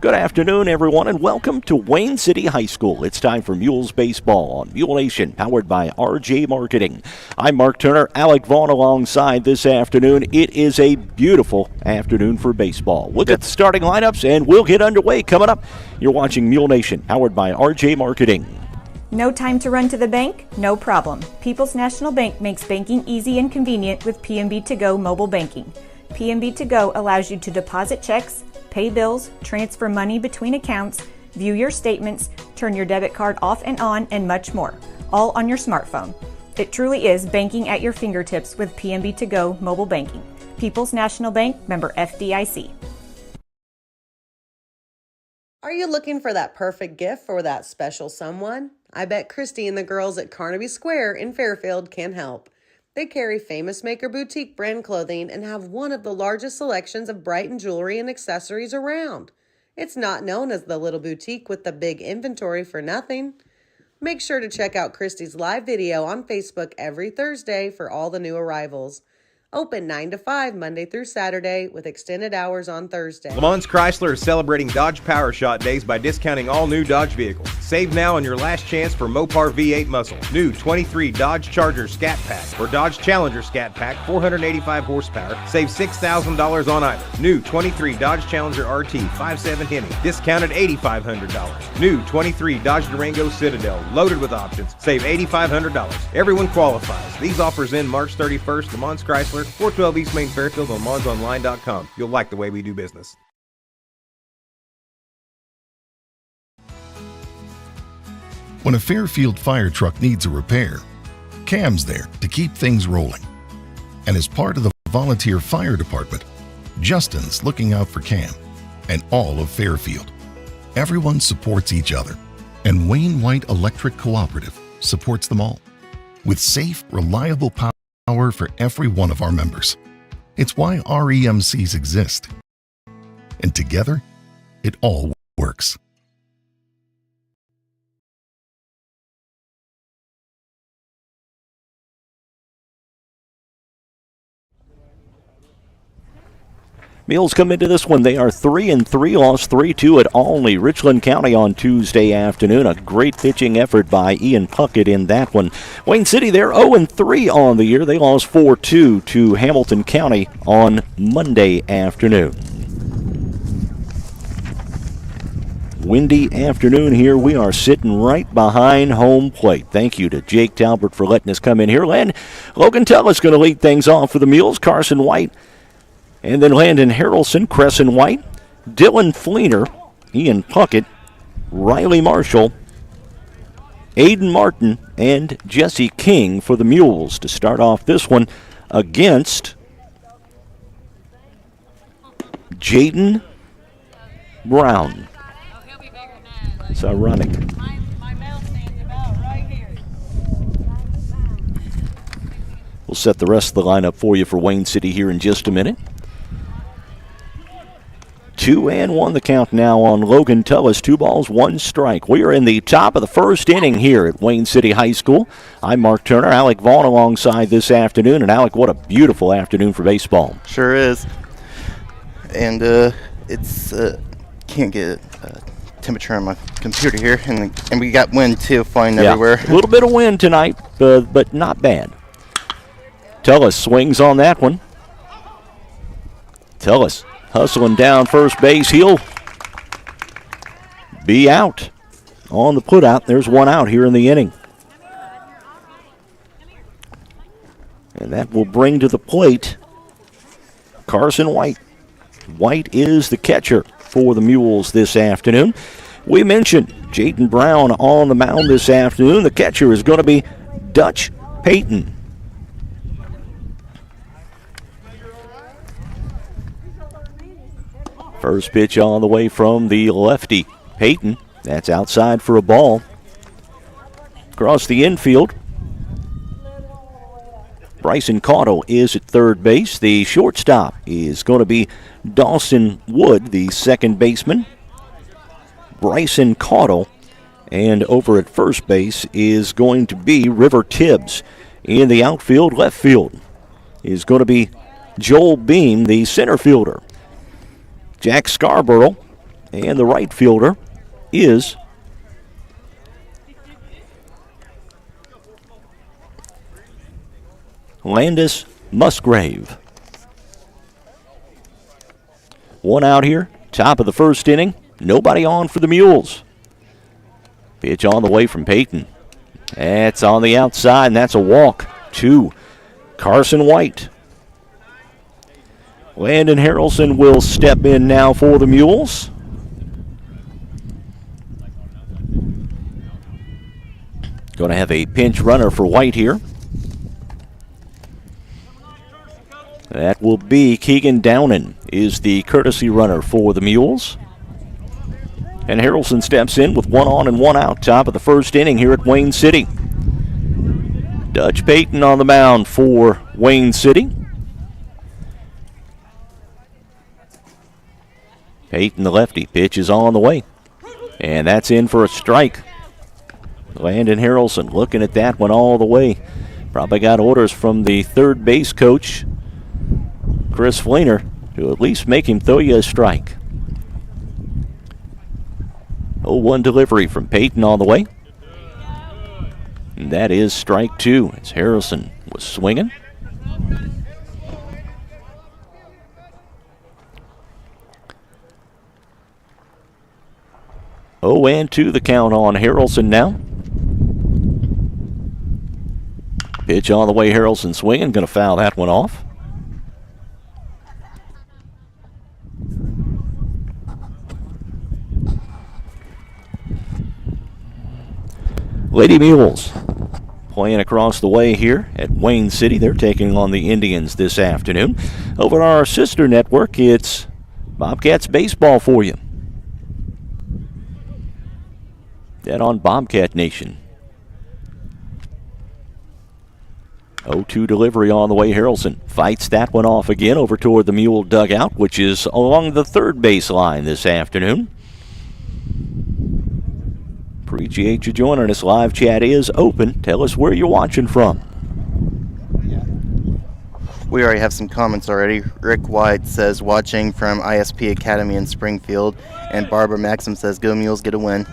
Good afternoon, everyone, and welcome to Wayne City High School. It's time for Mules Baseball on Mule Nation, powered by RJ Marketing. I'm Mark Turner, Alec Vaughn alongside this afternoon. It is a beautiful afternoon for baseball. We'll get the starting lineups, and we'll get underway coming up. You're watching Mule Nation, powered by RJ Marketing. No time to run to the bank? No problem. People's National Bank makes banking easy and convenient with PNB To Go mobile banking. PNB To Go allows you to deposit checks, pay bills, transfer money between accounts, view your statements, turn your debit card off and on, and much more, all on your smartphone. It truly is banking at your fingertips with PNB To Go mobile banking. People's National Bank, member FDIC. Are you looking for that perfect gift for that special someone? I bet Christy and the girls at Carnaby Square in Fairfield can help. They carry Famous Maker Boutique brand clothing and have one of the largest selections of Brighton jewelry and accessories around. It's not known as the little boutique with the big inventory for nothing. Make sure to check out Christy's live video on Facebook every Thursday for all the new arrivals. Open 9 to 5 Monday through Saturday with extended hours on Thursday. Le Mans Chrysler is celebrating Dodge Power Shot Days by discounting all new Dodge vehicles. Save now on your last chance for Mopar V8 Muscle. New 23 Dodge Charger Scat Pack or Dodge Challenger Scat Pack, 485 horsepower. Save $6,000 on either. New 23 Dodge Challenger RT 5.7 Hemi, discounted $8,500. New 23 Dodge Durango Citadel, loaded with options. Save $8,500. Everyone qualifies. These offers end March 31st. Le Mans Chrysler, 412 East Main Fairfield on LeMansOnline.com. You'll like the way we do business. When a Fairfield fire truck needs a repair, Cam's there to keep things rolling. And as part of the volunteer fire department, Justin's looking out for Cam and all of Fairfield. Everyone supports each other, and Wayne White Electric Cooperative supports them all with safe, reliable power for every one of our members. It's why REMCs exist. And together, it all works. Mules come into this one. They are 3-3, lost 3-2 at Olney, Richland County on Tuesday afternoon. A great pitching effort by Ian Puckett in that one. Wayne City, they're 0-3 on the year. They lost 4-2 to Hamilton County on Monday afternoon. Windy afternoon here. We are sitting right behind home plate. Thank you to Jake Talbert for letting us come in here. Logan Tellis going to lead things off for the Mules. Carson White, and then Landon Harrelson, Crescent White, Dylan Fleener, Ian Puckett, Riley Marshall, Aiden Martin, and Jesse King for the Mules to start off this one against Jaden Brown. It's ironic. We'll set the rest of the lineup for you for Wayne City here in just a minute. 2-1 the count now on Logan Tellis. 2 balls, 1 strike. We are in the top of the first inning here at Wayne City High School. I'm Mark Turner, Alec Vaughn alongside this afternoon. And Alec, what a beautiful afternoon for baseball. Sure is. And it's can't get temperature on my computer here, and we got wind too flying everywhere. A little bit of wind tonight, but not bad. Tellis swings on that one. Tellis hustling down first base. He'll be out on the putout. There's 1 out here in the inning. And that will bring to the plate Carson White. White is the catcher for the Mules this afternoon. We mentioned Jaden Brown on the mound this afternoon. The catcher is going to be Dutch Payton. First pitch on the way from the lefty, Payton. That's outside for a ball. Across the infield, Bryson Caudill is at third base. The shortstop is going to be Dawson Wood, the second baseman. Bryson Caudill. And over at first base is going to be River Tibbs. In the outfield, left field, is going to be Joel Beam, the center fielder. Jack Scarborough And the right fielder is Landis Musgrave. 1 out here, top of the first inning. Nobody on for the Mules. Pitch on the way from Peyton. That's on the outside, and that's a walk to Carson White. Landon Harrelson will step in now for the Mules. Going to have a pinch runner for White here. That will be Keegan Downen is the courtesy runner for the Mules. And Harrelson steps in with 1 on and 1 out, top of the first inning here at Wayne City. Dutch Payton on the mound for Wayne City. Payton, the lefty, pitch is on the way. And that's in for a strike. Landon Harrelson looking at that one all the way. Probably got orders from the third base coach, Chris Fleener, to at least make him throw you a strike. 0-1 delivery from Payton on the way. And that is strike 2 as Harrelson was swinging. Oh, and 2 the count on Harrelson now. Pitch on the way, Harrelson swinging, going to foul that one off. Lady Mules playing across the way here at Wayne City. They're taking on the Indians this afternoon. Over our sister network, it's Bobcats baseball for you. That on Bobcat Nation. 0-2 delivery on the way. Harrelson fights that one off again over toward the Mule dugout, which is along the third base line this afternoon. Appreciate you joining us. Live chat is open. Tell us where you're watching from. We already have some comments already. Rick White says watching from ISP Academy in Springfield, and Barbara Maxim says go Mules, get a win.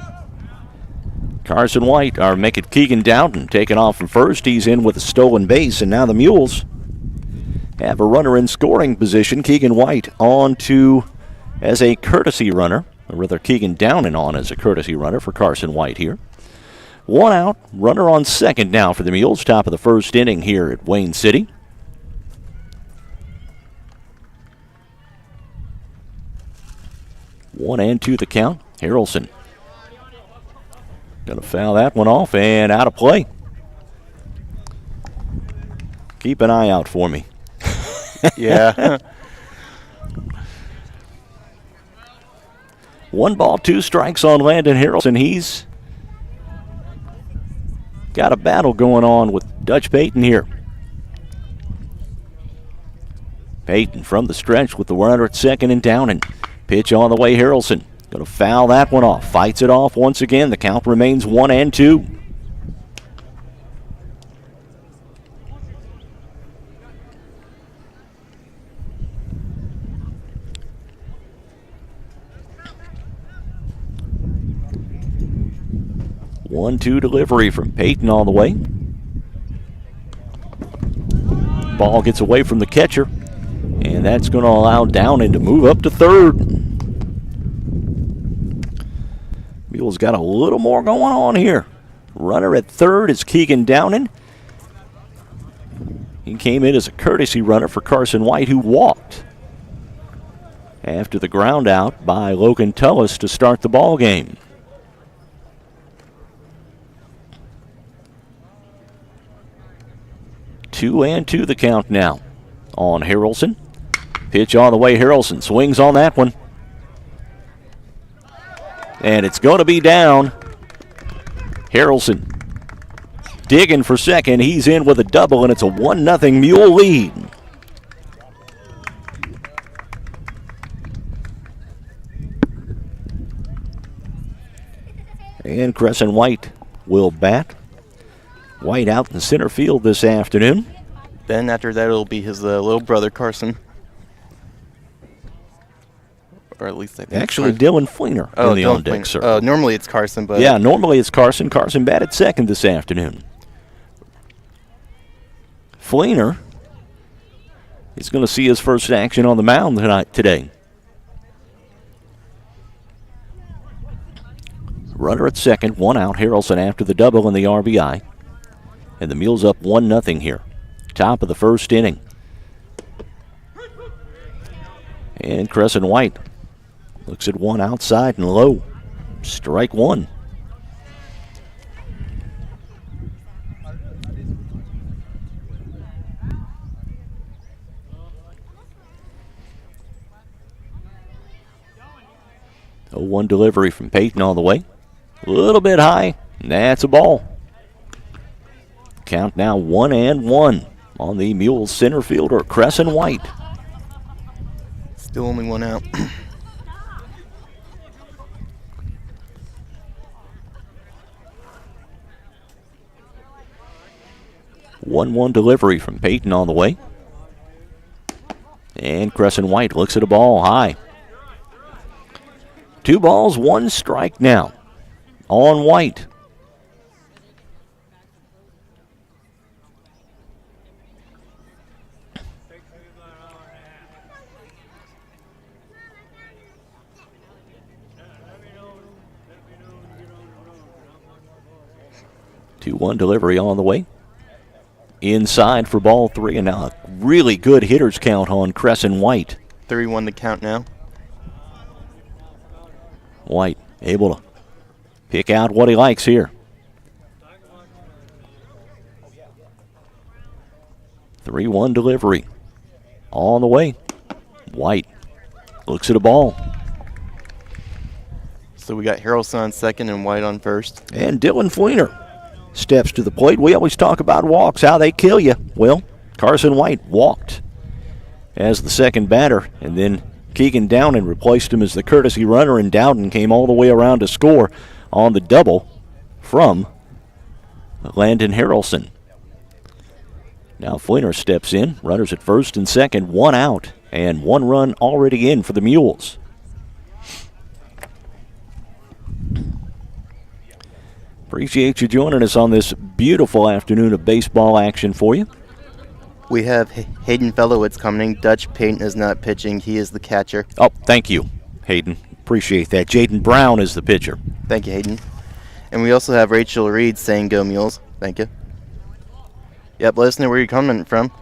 Carson White, or make it Keegan Dowden, taking off from first. He's in with a stolen base, and now the Mules have a runner in scoring position. Keegan White on to as a courtesy runner, or rather Keegan Downen on as a courtesy runner for Carson White here. 1 out, runner on second now for the Mules, top of the first inning here at Wayne City. One and 2 the count. Harrelson going to foul that one off and out of play. Keep an eye out for me. Yeah. 1 ball, 2 strikes on Landon Harrelson. He's got a battle going on with Dutch Payton here. Payton from the stretch with the runner at second and down, and pitch on the way. Harrelson going to foul that one off. Fights it off once again. The count remains 1 and 2. One-two delivery from Payton on the way. Ball gets away from the catcher, and that's going to allow Downen to move up to third. Mules got a little more going on here. Runner at third is Keegan Downen. He came in as a courtesy runner for Carson White, who walked after the ground out by Logan Tullis to start the ball game. Two and 2 the count now on Harrelson. Pitch on the way. Harrelson swings on that one. And it's going to be down. Harrelson digging for second. He's in with a double, and it's a 1-0 Mule lead. And Crescent White will bat. White out in center field this afternoon. Then after that, it'll be his little brother, Carson. or at least I think. Actually, Dylan Fleener in the on-deck circle. Normally it's Carson, but yeah, normally it's Carson. Carson batted second this afternoon. Fleener is going to see his first action on the mound today. Runner at second, one out. Harrelson after the double and the RBI. And the Mules up 1-0 here. Top of the first inning. And Crescent White looks at one outside and low. Strike one. A 1 delivery from Peyton on the way. A little bit high. That's a ball. Count now 1-1 on the Mules center fielder, Crescent White. Still only one out. 1-1 delivery from Peyton on the way. And Crescent White looks at a ball high. 2 balls, 1 strike now on White. One delivery on the way. Inside for ball 3, and now a really good hitter's count on Crescent White. 3-1 to count now. White able to pick out what he likes here. 3-1 delivery on the way. White looks at a ball. So we got Harrelson on second and White on first. And Dylan Fleener steps to the plate. We always talk about walks, how they kill you. Well, Carson White walked as the second batter, and then Keegan Dowden replaced him as the courtesy runner, and Dowden came all the way around to score on the double from Landon Harrelson. Now Fleener steps in, runners at first and second, 1 out, and 1 run already in for the Mules. Appreciate you joining us on this beautiful afternoon of baseball action for you. We have Hayden Fellowitz coming. Dutch Payton is not pitching. He is the catcher. Oh, thank you, Hayden. Appreciate that. Jaden Brown is the pitcher. Thank you, Hayden. And we also have Rachel Reed saying go Mules. Thank you. Yep, let us know where you're coming from.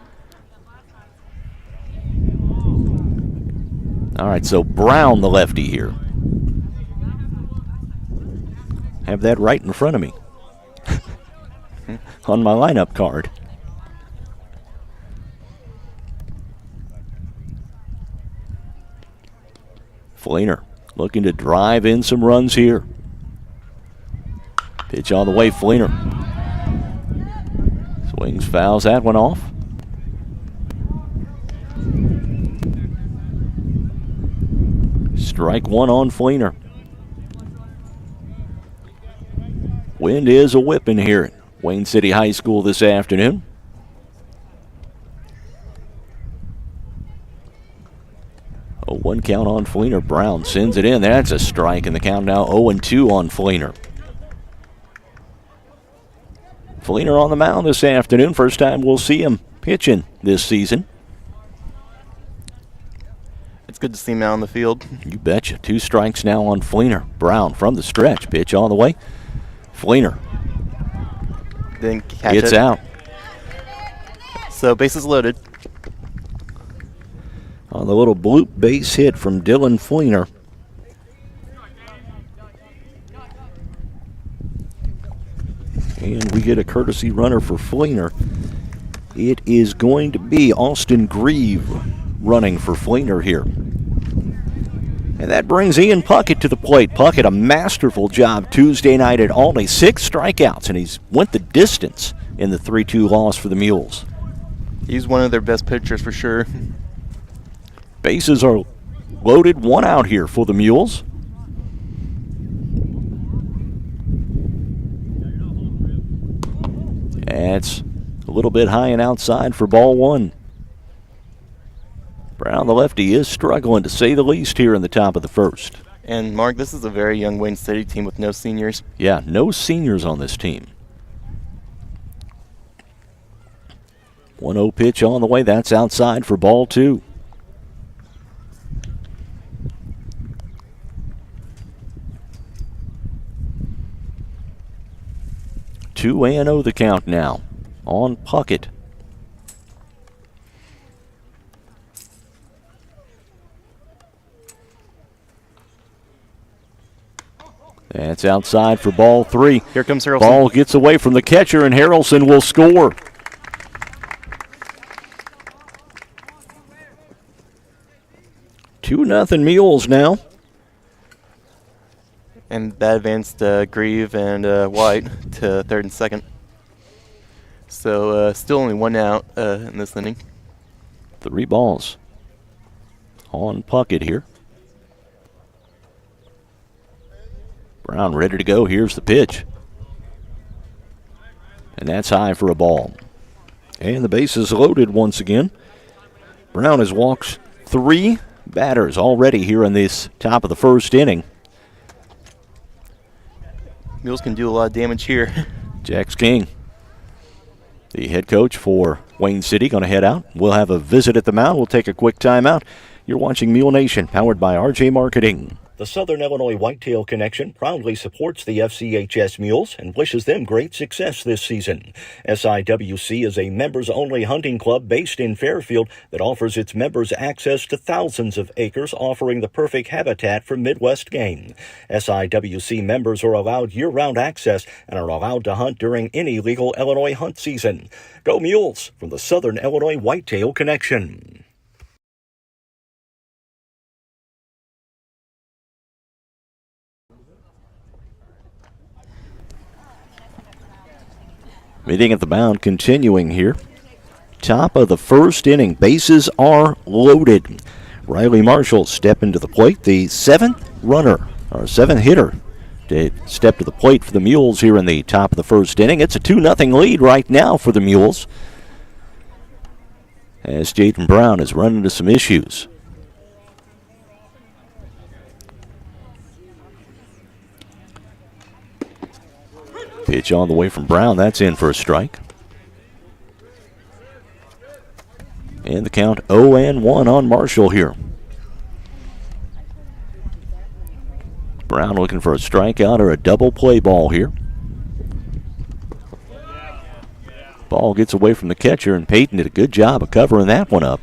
All right, so Brown, the lefty here. Have that right in front of me on my lineup card. Fleener looking to drive in some runs here. Pitch on the way, Fleener. Swings, fouls that one off. Strike 1 on Fleener. Wind is a whipping here at Wayne City High School this afternoon. A 1 count on Fleener. Brown sends it in. That's a strike, and the count now 0-2 on Fleener. Fleener on the mound this afternoon. First time we'll see him pitching this season. It's good to see him out on the field. You betcha. 2 strikes now on Fleener. Brown from the stretch. Pitch on the way. Fleener Didn't catch gets it. out. So bases loaded. On the little bloop base hit from Dylan Fleener. And we get a courtesy runner for Fleener. It is going to be Austin Grieve running for Fleener here. And that brings Ian Puckett to the plate. Puckett, a masterful job Tuesday night at Albany. 6 strikeouts, and he's went the distance in the 3-2 loss for the Mules. He's one of their best pitchers for sure. Bases are loaded, 1 out here for the Mules. That's a little bit high and outside for ball 1. Brown, the lefty, is struggling to say the least here in the top of the first. And Mark, this is a very young Wayne City team with no seniors. Yeah, no seniors on this team. 1-0 pitch on the way. That's outside for ball 2. Two and 0 the count now on Puckett. That's outside for ball 3. Here comes Harrelson. Ball gets away from the catcher, and Harrelson will score. Two nothing Mules now. And that advanced Grieve and White to third and second. So still only 1 out in this inning. 3 balls on Puckett here. Brown ready to go. Here's the pitch. And that's high for a ball. And the base is loaded once again. Brown has walked 3 batters already here in this top of the first inning. Mules can do a lot of damage here. Jax King, the head coach for Wayne City, going to head out. We'll have a visit at the mound. We'll take a quick timeout. You're watching Mule Nation, powered by RJ Marketing. The Southern Illinois Whitetail Connection proudly supports the FCHS Mules and wishes them great success this season. SIWC is a members-only hunting club based in Fairfield that offers its members access to thousands of acres, offering the perfect habitat for Midwest game. SIWC members are allowed year-round access and are allowed to hunt during any legal Illinois hunt season. Go Mules from the Southern Illinois Whitetail Connection. Meeting at the mound continuing here. Top of the first inning. Bases are loaded. Riley Marshall stepping to the plate. The 7th hitter to step to the plate for the Mules here in the top of the first inning. It's a 2-0 lead right now for the Mules, as Jaden Brown has run into some issues. Pitch on the way from Brown. That's in for a strike. And the count 0-1 on Marshall here. Brown looking for a strikeout or a double play ball here. Ball gets away from the catcher, and Peyton did a good job of covering that one up.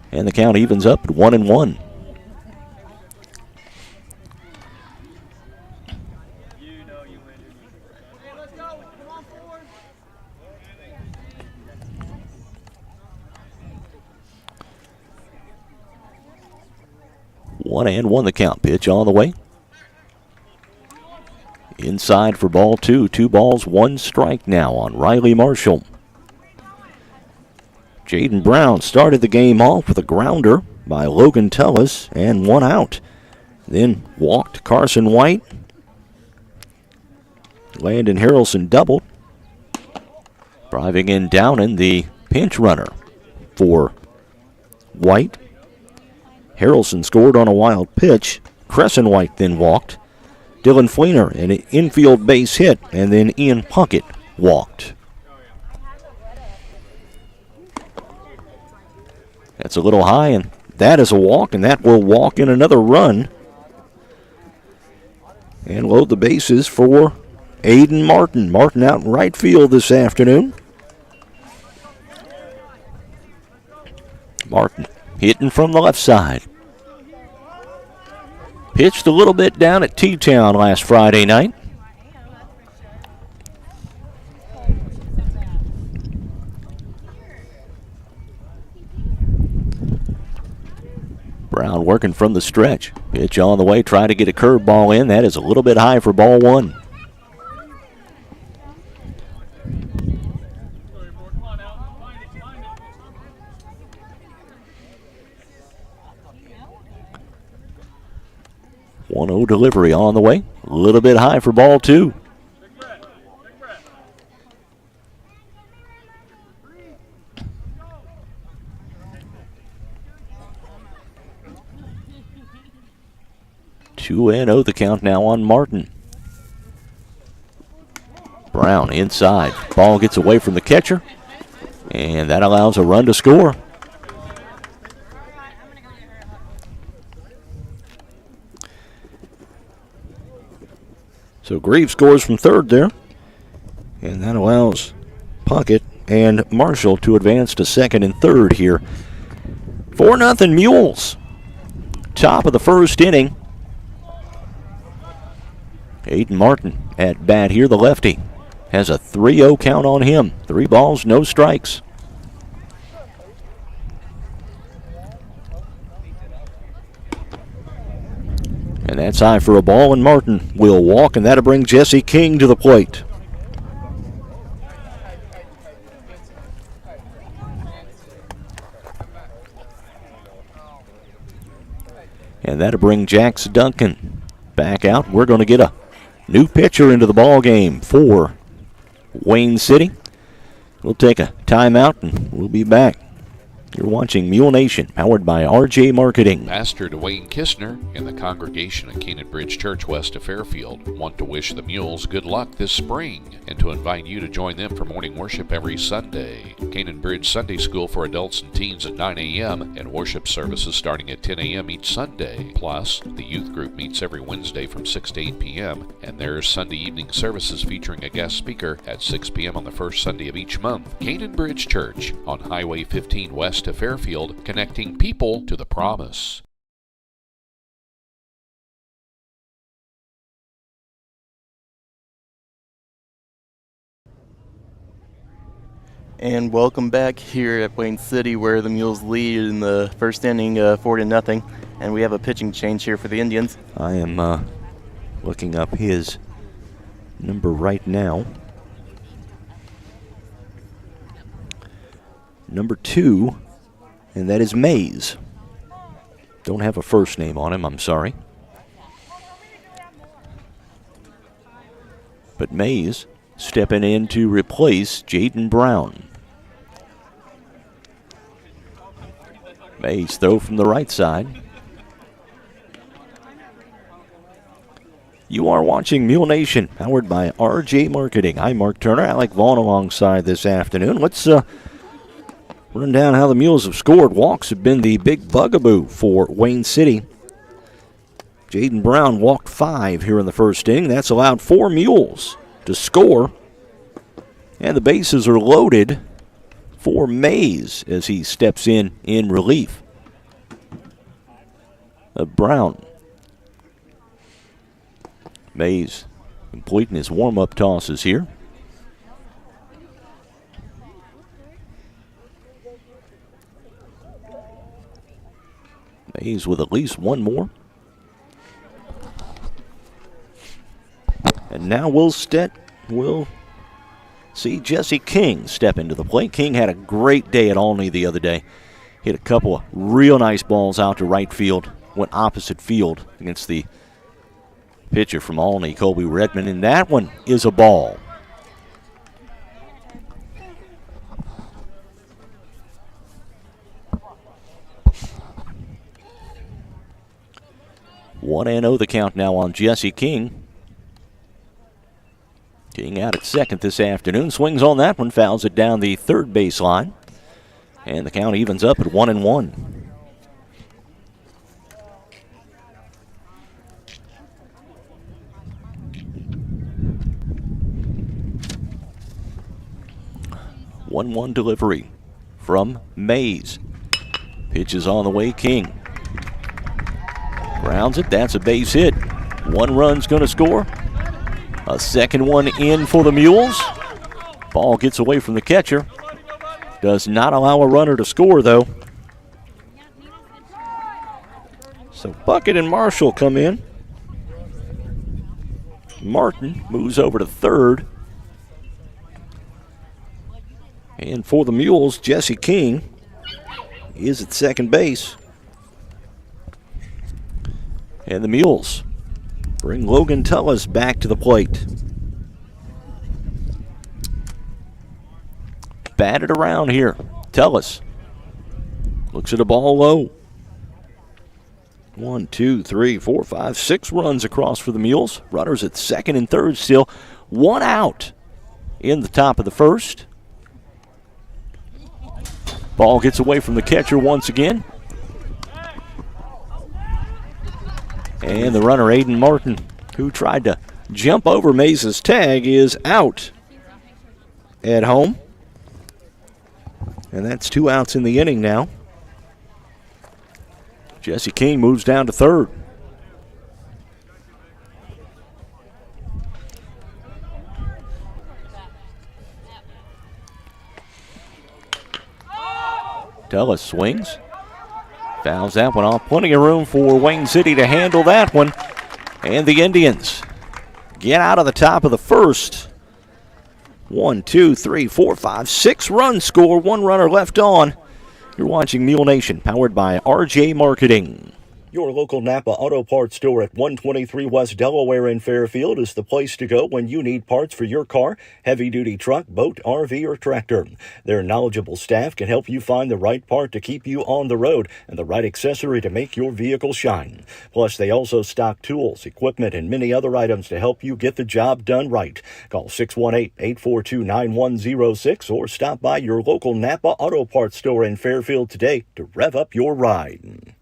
And the count evens up at 1-1. One and one the count. Pitch on the way. Inside for ball 2. 2 balls, 1 strike now on Riley Marshall. Jaden Brown started the game off with a grounder by Logan Tullis and 1 out. Then walked Carson White. Landon Harrelson doubled. Driving in Downen, the pinch runner for White. Harrelson scored on a wild pitch. Crescent White then walked. Dylan Fleener, an infield base hit, and then Ian Puckett walked. That's a little high, and that is a walk, and that will walk in another run. And load the bases for Aiden Martin. Martin out in right field this afternoon. Martin hitting from the left side. Pitched a little bit down at T-Town last Friday night. Brown working from the stretch. Pitch on the way, try to get a curveball in. That is a little bit high for ball 1. One-0 delivery on the way. A little bit high for ball 2. 2-0 the count now on Martin. Brown inside. Ball gets away from the catcher, and that allows a run to score. So Greaves scores from third there, and that allows Puckett and Marshall to advance to second and third here. 4-0 Mules. Top of the first inning. Aiden Martin at bat here, the lefty. Has a 3-0 count on him. 3 balls, no strikes. And that's high for a ball, and Martin will walk, and that'll bring Jesse King to the plate. And that'll bring Jax Duncan back out. We're going to get a new pitcher into the ball game for Wayne City. We'll take a timeout, and we'll be back. You're watching Mule Nation, powered by RJ Marketing. Pastor Dwayne Kistner and the congregation at Canaan Bridge Church west of Fairfield want to wish the Mules good luck this spring and to invite you to join them for morning worship every Sunday. Canaan Bridge Sunday School for adults and teens at 9 a.m. and worship services starting at 10 a.m. each Sunday. Plus, the youth group meets every Wednesday from 6 to 8 p.m. and there's Sunday evening services featuring a guest speaker at 6 p.m. on the first Sunday of each month. Canaan Bridge Church on Highway 15 west to Fairfield, connecting people to the promise. And welcome back here at Wayne City, where the Mules lead in the first inning 4-0. And we have a pitching change here for the Indians. I am looking up his number right now. Number 2, and that is Mays. Don't have a first name on him, I'm sorry. But Mays stepping in to replace Jaden Brown. Mays throw from the right side. You are watching Mule Nation, powered by RJ Marketing. I'm Mark Turner, Alec Vaughn alongside this afternoon. Let's run down how the Mules have scored. Walks have been the big bugaboo for Wayne City. Jaden Brown walked 5 here in the first inning. That's allowed 4 Mules to score. And the bases are loaded for Mays as he steps in relief of Brown. Mays completing his warm-up tosses here. Mays with at least one more. And now we'll see Jesse King step into the plate. King had a great day at Olney the other day. Hit a couple of real nice balls out to right field. Went opposite field against the pitcher from Olney, Colby Redmond, and that one is a ball. One and 0 the count now on Jesse King. King out at second this afternoon. Swings on that one, fouls it down the third baseline. And the count evens up at 1-1. One delivery from Mays. Pitch is on the way, King. Grounds it, that's a base hit. 1 run's going to score. A second one in for the Mules. Ball gets away from the catcher. Does not allow a runner to score, though. So Puckett and Marshall come in. Martin moves over to third. And for the Mules, Jesse King is at second base. And the Mules bring Logan Tullis back to the plate. Batted around here. Tullis looks at a ball low. 1, 2, 3, 4, 5, 6 runs across for the Mules. Runners at second and third still. 1 out in the top of the first. Ball gets away from the catcher once again. And the runner, Aiden Martin, who tried to jump over Mays' tag, is out at home. And that's 2 outs in the inning now. Jesse King moves down to third. Tellis swings. Fouls that one off. Plenty of room for Wayne City to handle that one. And the Indians get out of the top of the first. 1, 2, 3, 4, 5, 6 runs score. 1 runner left on. You're watching Mule Nation, powered by RJ Marketing. Your local Napa Auto Parts store at 123 West Delaware in Fairfield is the place to go when you need parts for your car, heavy-duty truck, boat, RV, or tractor. Their knowledgeable staff can help you find the right part to keep you on the road and the right accessory to make your vehicle shine. Plus, they also stock tools, equipment, and many other items to help you get the job done right. Call 618-842-9106 or stop by your local Napa Auto Parts store in Fairfield today to rev up your ride.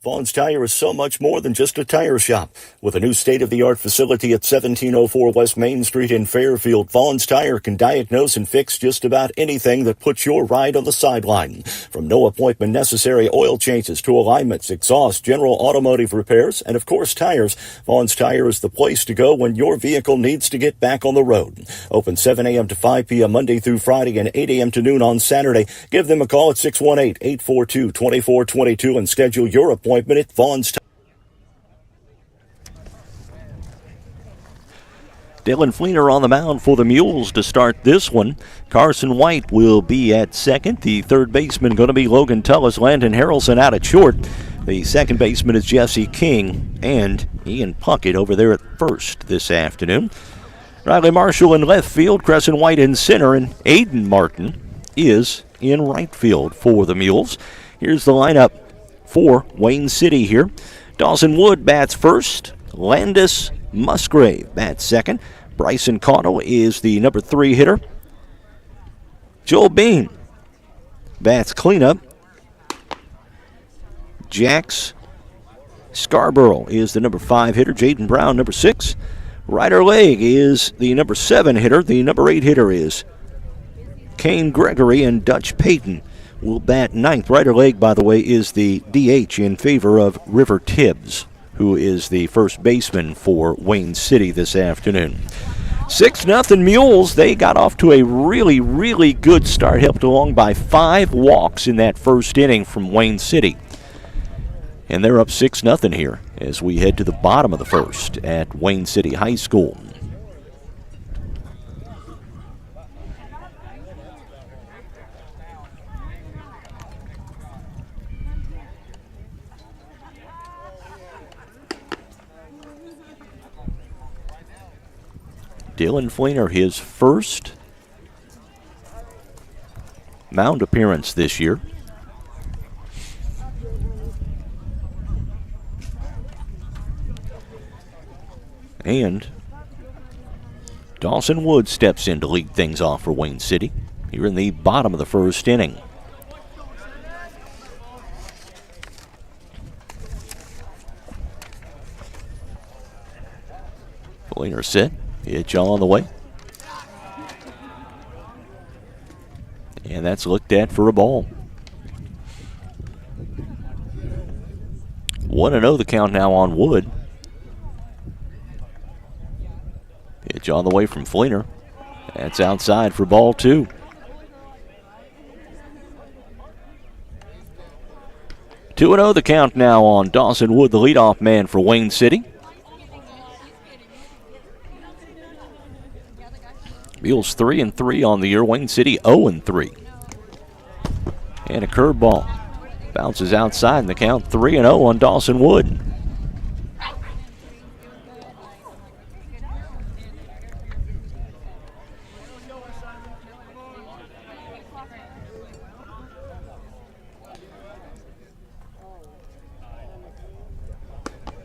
Vaughn's Tire is so much more than just a tire shop. With a new state-of-the-art facility at 1704 West Main Street in Fairfield, Vaughn's Tire can diagnose and fix just about anything that puts your ride on the sideline. From no appointment necessary oil changes to alignments, exhaust, general automotive repairs, and of course tires, Vaughn's Tire is the place to go when your vehicle needs to get back on the road. Open 7 a.m. to 5 p.m. Monday through Friday and 8 a.m. to noon on Saturday. Give them a call at 618-842-2422 and schedule your appointment at Vaughn's Tire. Dylan Fleener on the mound for the Mules to start this one. Carson White will be at second. The third baseman going to be Logan Tullis. Landon Harrelson out at short. The second baseman is Jesse King and Ian Puckett over there at first this afternoon. Riley Marshall in left field, Crescent White in center, and Aiden Martin is in right field for the Mules. Here's the lineup for Wayne City here. Dawson Wood bats first. Landis Musgrave bats second. Bryson Caudill is the number 3 hitter. Joel Bean bats cleanup. Jax Scarborough is the number 5 hitter. Jaden Brown, number 6. Ryder Legg is the number 7 hitter. The number 8 hitter is Kane Gregory, and Dutch Payton will bat ninth. Ryder Legg, by the way, is the DH in favor of River Tibbs, who is the first baseman for Wayne City this afternoon. 6-0 Mules. They got off to a really, really good start, helped along by 5 walks in that first inning from Wayne City. And they're up 6-0 here as we head to the bottom of the first at Wayne City High School. Dylan Fleener, his first mound appearance this year. And Dawson Wood steps in to lead things off for Wayne City here in the bottom of the first inning. Fleener set. Pitch on the way. And that's looked at for a ball. 1-0 the count now on Wood. Pitch on the way from Fleener. That's outside for ball 2. Two 2-0 the count now on Dawson Wood, the leadoff man for Wayne City. Mules 3-3 on the year. Wayne City 0-3. And a curveball. Bounces outside in the count. 3-0 on Dawson Wood.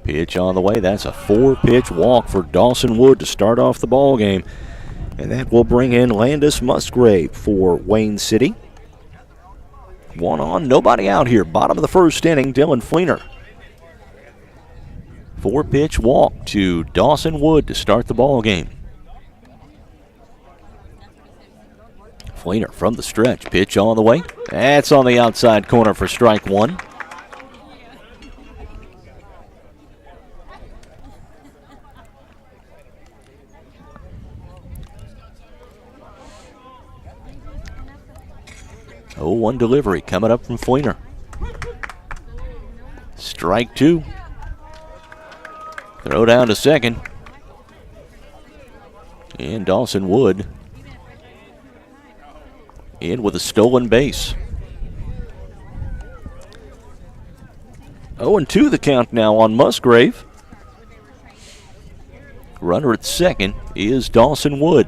Pitch on the way. That's a 4-pitch walk for Dawson Wood to start off the ball game. And that will bring in Landis Musgrave for Wayne City. 1 on, nobody out here. Bottom of the first inning, Dylan Fleener. 4-pitch walk to Dawson Wood to start the ball game. Fleener from the stretch. Pitch on the way. That's on the outside corner for strike 1. Oh, 1 delivery coming up from Fleener. Strike 2. Throw down to second. And Dawson Wood in with a stolen base. 0-2 the count now on Musgrave. Runner at second is Dawson Wood.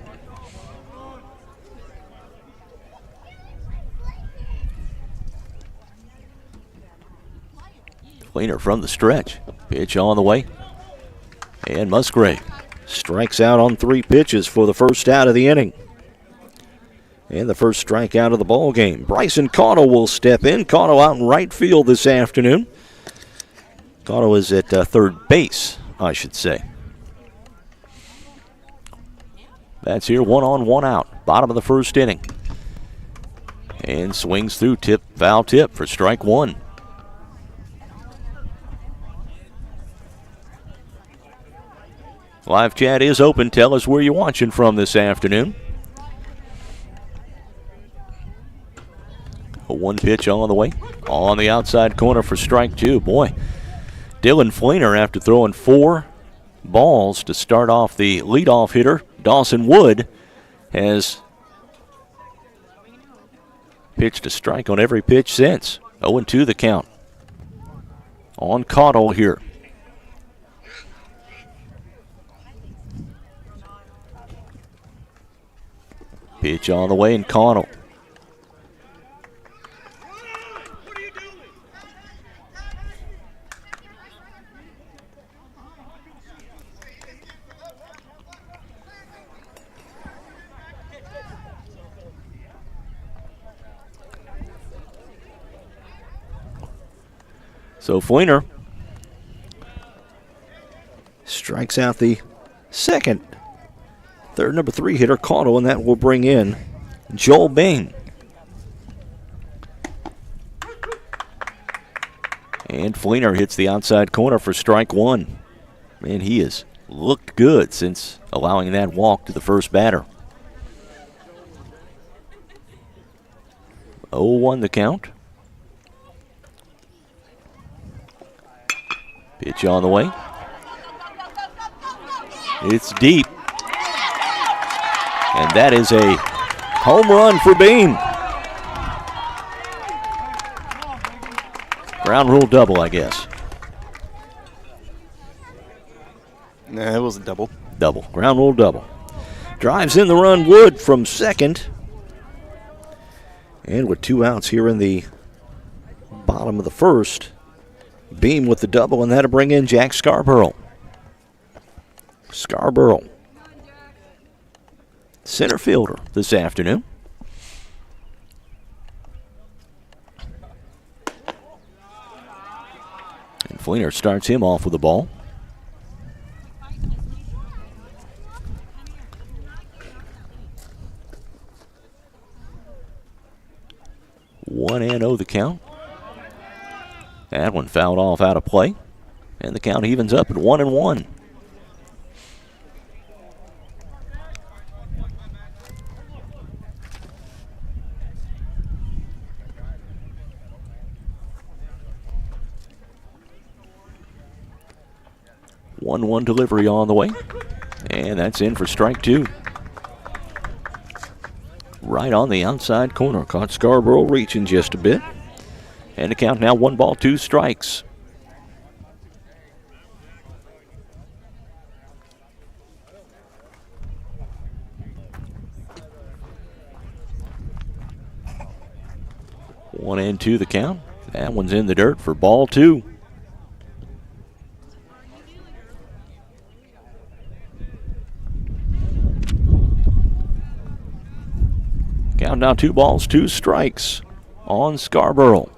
Fleener from the stretch. Pitch on the way. And Musgrave strikes out on 3 pitches for the first out of the inning. And the first strikeout of the ball game. Bryson Caudill will step in. Caudill out in right field this afternoon. Caudill is at third base, I should say. That's here, 1 on, 1 out. Bottom of the first inning. And swings through, foul tip for strike 1. Live chat is open. Tell us where you're watching from this afternoon. A 1 pitch on the way. On the outside corner for strike 2. Boy, Dylan Fleener, after throwing 4 balls to start off the leadoff hitter, Dawson Wood, has pitched a strike on every pitch since. 0-2 the count on Caudill here. Pitch on the way, and Caudill. So Fleener strikes out the second. Third, number 3 hitter, Caudill, and that will bring in Joel Bain. And Fleener hits the outside corner for strike 1. Man, he has looked good since allowing that walk to the first batter. 0-1 the count. Pitch on the way. It's deep. And that is a home run for Bean. Ground rule double, I guess. Nah, it was a double. Double. Ground rule double. Drives in the run, Wood from second. And with 2 outs here in the bottom of the first, Beam with the double, and that'll bring in Jack Scarborough. Scarborough, center fielder this afternoon. And Fleener starts him off with the ball. One and 0 the count. That one fouled off out of play. And the count evens up at 1-1. One delivery on the way. And that's in for strike 2. Right on the outside corner. Caught Scarborough reaching just a bit. And the count now 1 ball, 2 strikes. One and 2 the count. That one's in the dirt for ball 2. Count now 2 balls, 2 strikes on Scarborough.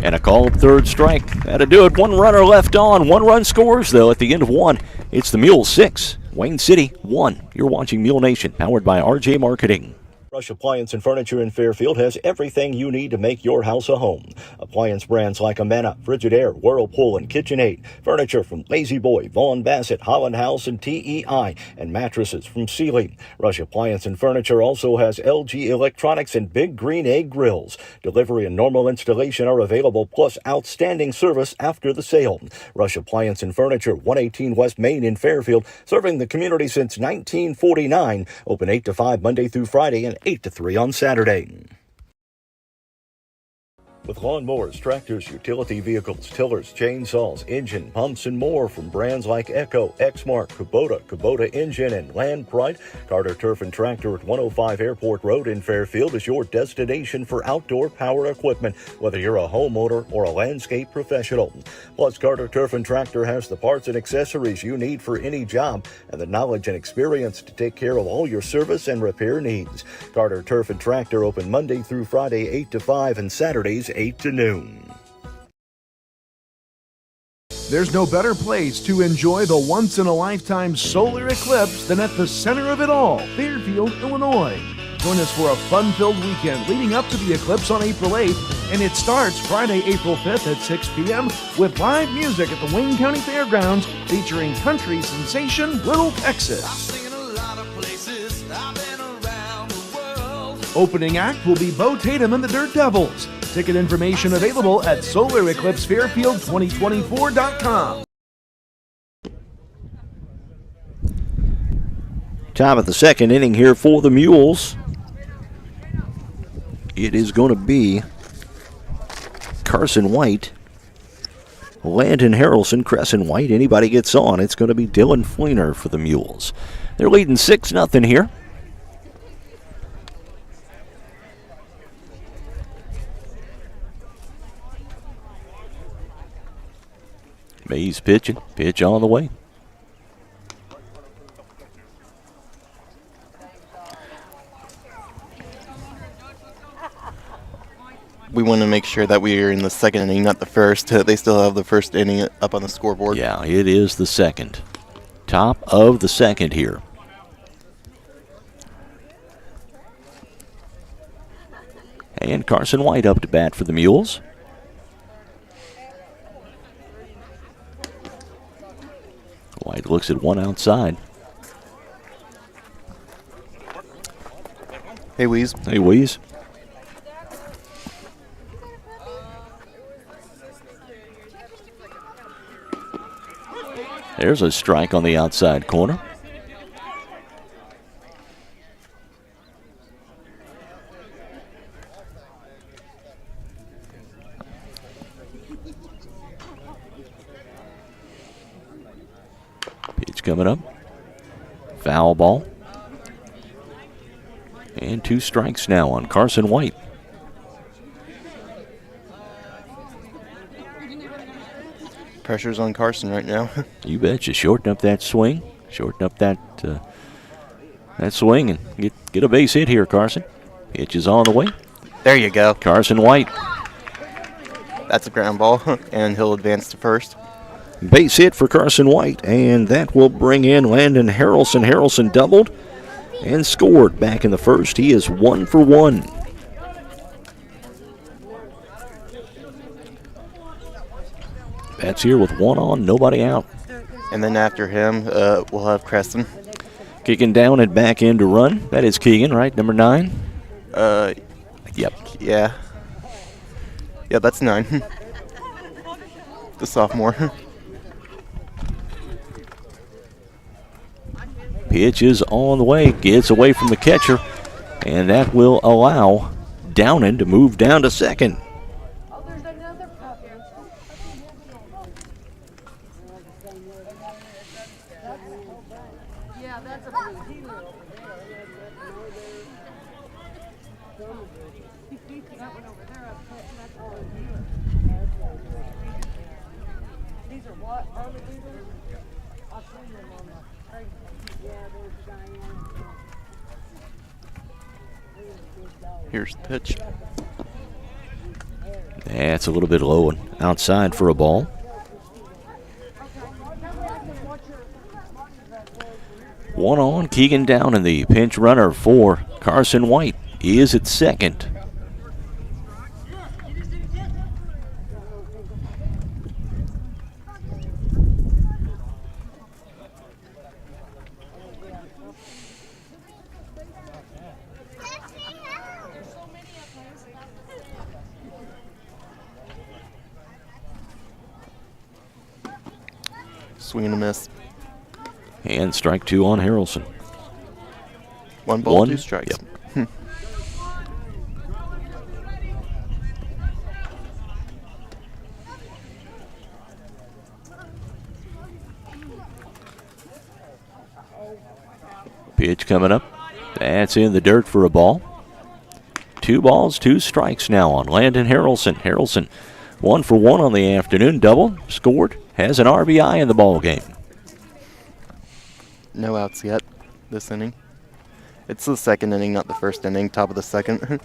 And a called third strike. That'll do it. 1 runner left on. 1 run scores, though, at the end of 1. It's the Mules 6, Wayne City 1. You're watching Mule Nation, powered by RJ Marketing. Rush Appliance and Furniture in Fairfield has everything you need to make your house a home. Appliance brands like Amana, Frigidaire, Whirlpool, and KitchenAid. Furniture from Lazy Boy, Vaughan Bassett, Holland House, and TEI. And mattresses from Sealy. Rush Appliance and Furniture also has LG Electronics and Big Green Egg Grills. Delivery and normal installation are available, plus outstanding service after the sale. Rush Appliance and Furniture, 118 West Main in Fairfield, serving the community since 1949. Open 8 to 5 Monday through Friday and 8 to 3 on Saturday. With lawnmowers, tractors, utility vehicles, tillers, chainsaws, engine, pumps, and more from brands like Echo, Exmark, Kubota Engine, and Land Pride, Carter Turf and Tractor at 105 Airport Road in Fairfield is your destination for outdoor power equipment, whether you're a homeowner or a landscape professional. Plus, Carter Turf and Tractor has the parts and accessories you need for any job and the knowledge and experience to take care of all your service and repair needs. Carter Turf and Tractor open Monday through Friday 8 to 5 and Saturdays 8 to noon. There's no better place to enjoy the once-in-a-lifetime solar eclipse than at the center of it all, Fairfield, Illinois. Join us for a fun-filled weekend leading up to the eclipse on April 8th, and it starts Friday, April 5th at 6 p.m. with live music at the Wayne County Fairgrounds featuring country sensation Little Texas. Opening act will be Bo Tatum and the Dirt Devils. Ticket information available at SolarEclipseFairfield2024.com. Top of the second inning here for the Mules. It is going to be Carson White, Landon Harrelson, Crescent White. Anybody gets on, it's going to be Dylan Fleener for the Mules. They're leading 6-0 here. Mays pitching. Pitch on the way. We want to make sure that we are in the second inning, not the first. They still have the first inning up on the scoreboard. Yeah, it is the second. Top of the second here. And Carson White up to bat for the Mules. White looks at one outside. Hey, Weeze. Hey, Weeze. There's a strike on the outside corner. Pitch coming up. Foul ball. And 2 strikes now on Carson White. Pressure's on Carson right now. You betcha. Shorten up that swing. Shorten up that swing and get a base hit here, Carson. Pitch is on the way. There you go. Carson White. That's a ground ball, and he'll advance to first. Base hit for Carson White, and that will bring in Landon Harrelson. Harrelson doubled and scored back in the first. He is 1 for 1. Bats here with 1 on, nobody out. And then after him, we'll have Creston. Kicking down and back in to run. That is Keegan, right? Number 9? Yep. Yeah. Yeah, that's 9. The sophomore. Pitch is on the way. Gets away from the catcher. And that will allow Downen to move down to second. Here's the pitch. That's a little bit low and outside for a ball. One on, Keegan down, and the pinch runner for Carson White is at second. Swing and a miss. And strike two on Harrelson. 1 ball, 2 strikes. Yep. Pitch coming up. That's in the dirt for a ball. 2 balls, 2 strikes now on Landon Harrelson. Harrelson 1 for 1 on the afternoon. Double, scored, has an RBI in the ball game. No outs yet this inning. It's the second inning, not the first inning. Top of the second.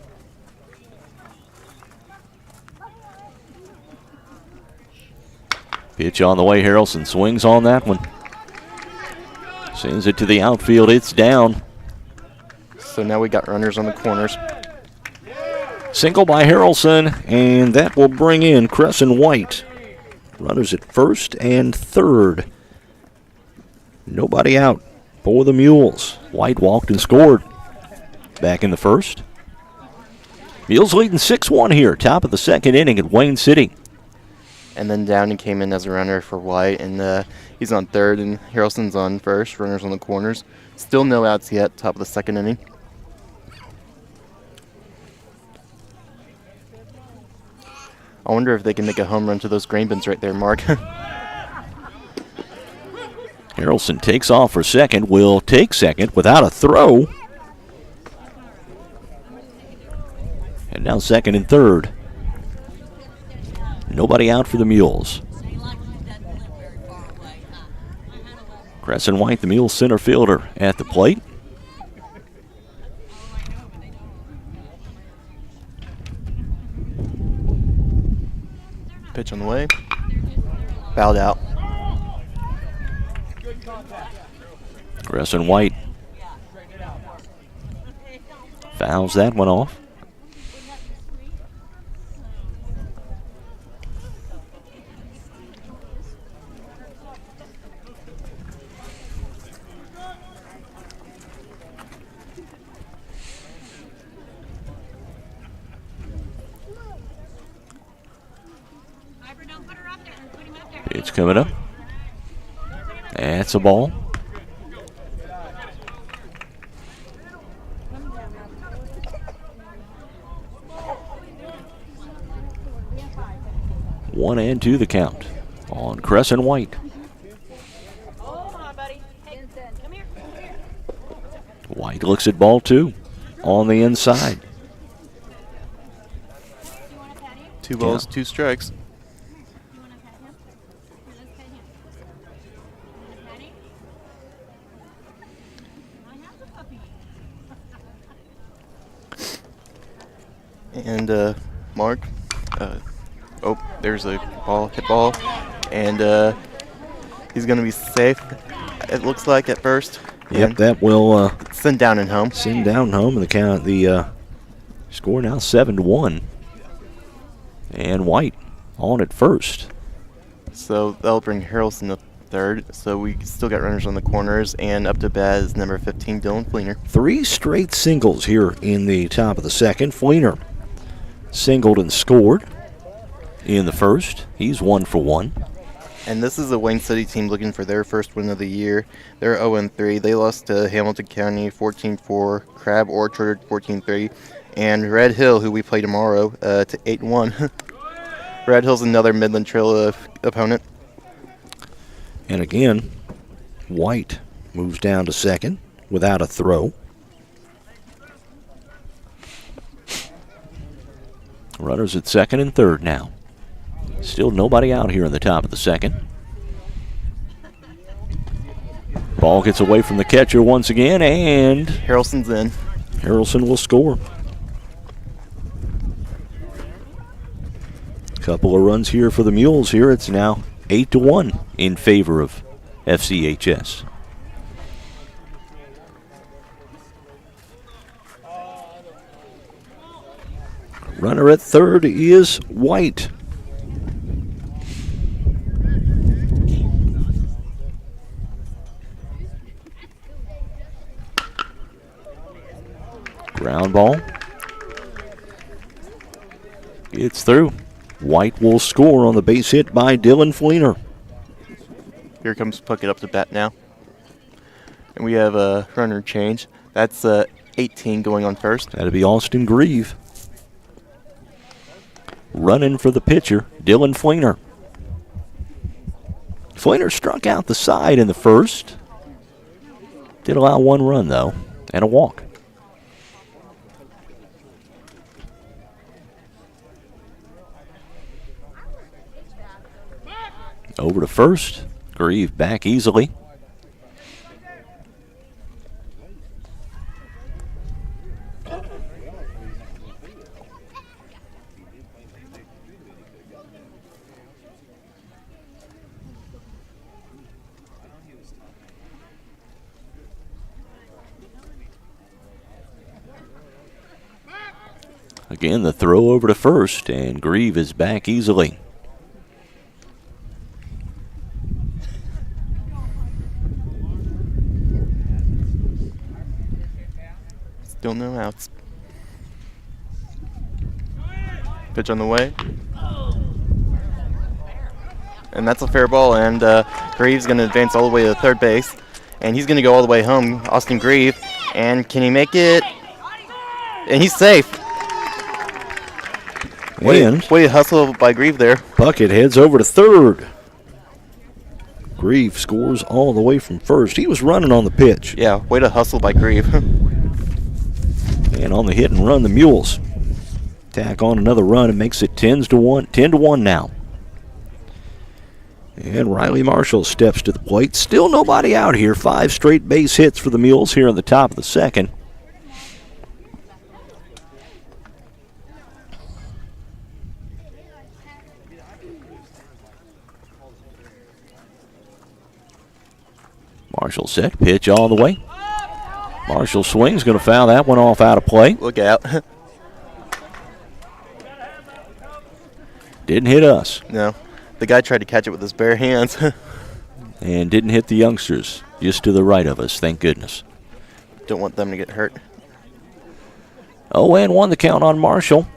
Pitch on the way. Harrelson swings on that one. Sends it to the outfield. It's down. So now we got runners on the corners. Single by Harrelson, and that will bring in Crescent White. Runners at first and third. Nobody out for the Mules. White walked and scored back in the first. Mules leading 6-1 here, top of the second inning at Wayne City. And then Downey came in as a runner for White, and he's on third, and Harrelson's on first. Runners on the corners. Still no outs yet, top of the second inning. I wonder if they can make a home run to those grain bins right there, Mark. Harrelson takes off for second, will take second without a throw. And now second and third. Nobody out for the Mules. Crescent White, the Mules center fielder, at the plate. Pitch on the way. Fouled out. Crescent White fouls that one off. It's coming up. That's a ball. One and two the count on Crescent White. White looks at ball two on the inside. 2 balls, 2 strikes. And Mark, there's a ball, hit ball, and he's going to be safe, it looks like, at first. Yep, And that will send down and home. send down home, and the count. The score now 7-1, and White on at first. So that'll bring Harrelson to third. So we still got runners on the corners, and up to bat is number 15, Dylan Fleener. 3 straight singles here in the top of the second. Fleener singled and scored in the first. He's 1 for 1. And this is a Wayne City team looking for their first win of the year. They're 0-3. They lost to Hamilton County 14-4, Crab Orchard 14-3, and Red Hill, who we play tomorrow, to 8-1. Red Hill's another Midland Trail opponent. And again, White moves down to second without a throw. Runners at second and third now. Still nobody out here in the top of the second. Ball gets away from the catcher once again, and Harrelson's in. Harrelson will score. Couple of runs here for the Mules here. It's now 8-1 in favor of FCHS. Runner at third is White. Ground ball. It's through. White will score on the base hit by Dylan Fleener. Here comes Puckett up to bat now. And we have a runner change. That's 18 going on first. That'll be Austin Grieve. Running for the pitcher, Dylan Fleener. Fleener struck out the side in the first. Did allow one run, though, and a walk. Over to first. Grieve back easily. Again, the throw over to first, and Grieve is back easily. Still no outs. Pitch on the way. And that's a fair ball, and Grieve's going to advance all the way to third base. And he's going to go all the way home, Austin Grieve. And can he make it? And he's safe. And way to hustle by Grieve there. Puckett heads over to third. Grieve scores all the way from first. He was running on the pitch. Yeah, way to hustle by Grieve. And on the hit and run, the Mules tack on another run and makes it 10-1 now. And Riley Marshall steps to the plate. Still nobody out here. 5 straight base hits for the Mules here in the top of the second. Marshall set, pitch all the way. Marshall swings, going to foul that one off out of play. Look out. Didn't hit us. No. The guy tried to catch it with his bare hands. And didn't hit the youngsters, just to the right of us, thank goodness. Don't want them to get hurt. 0-1 the count on Marshall.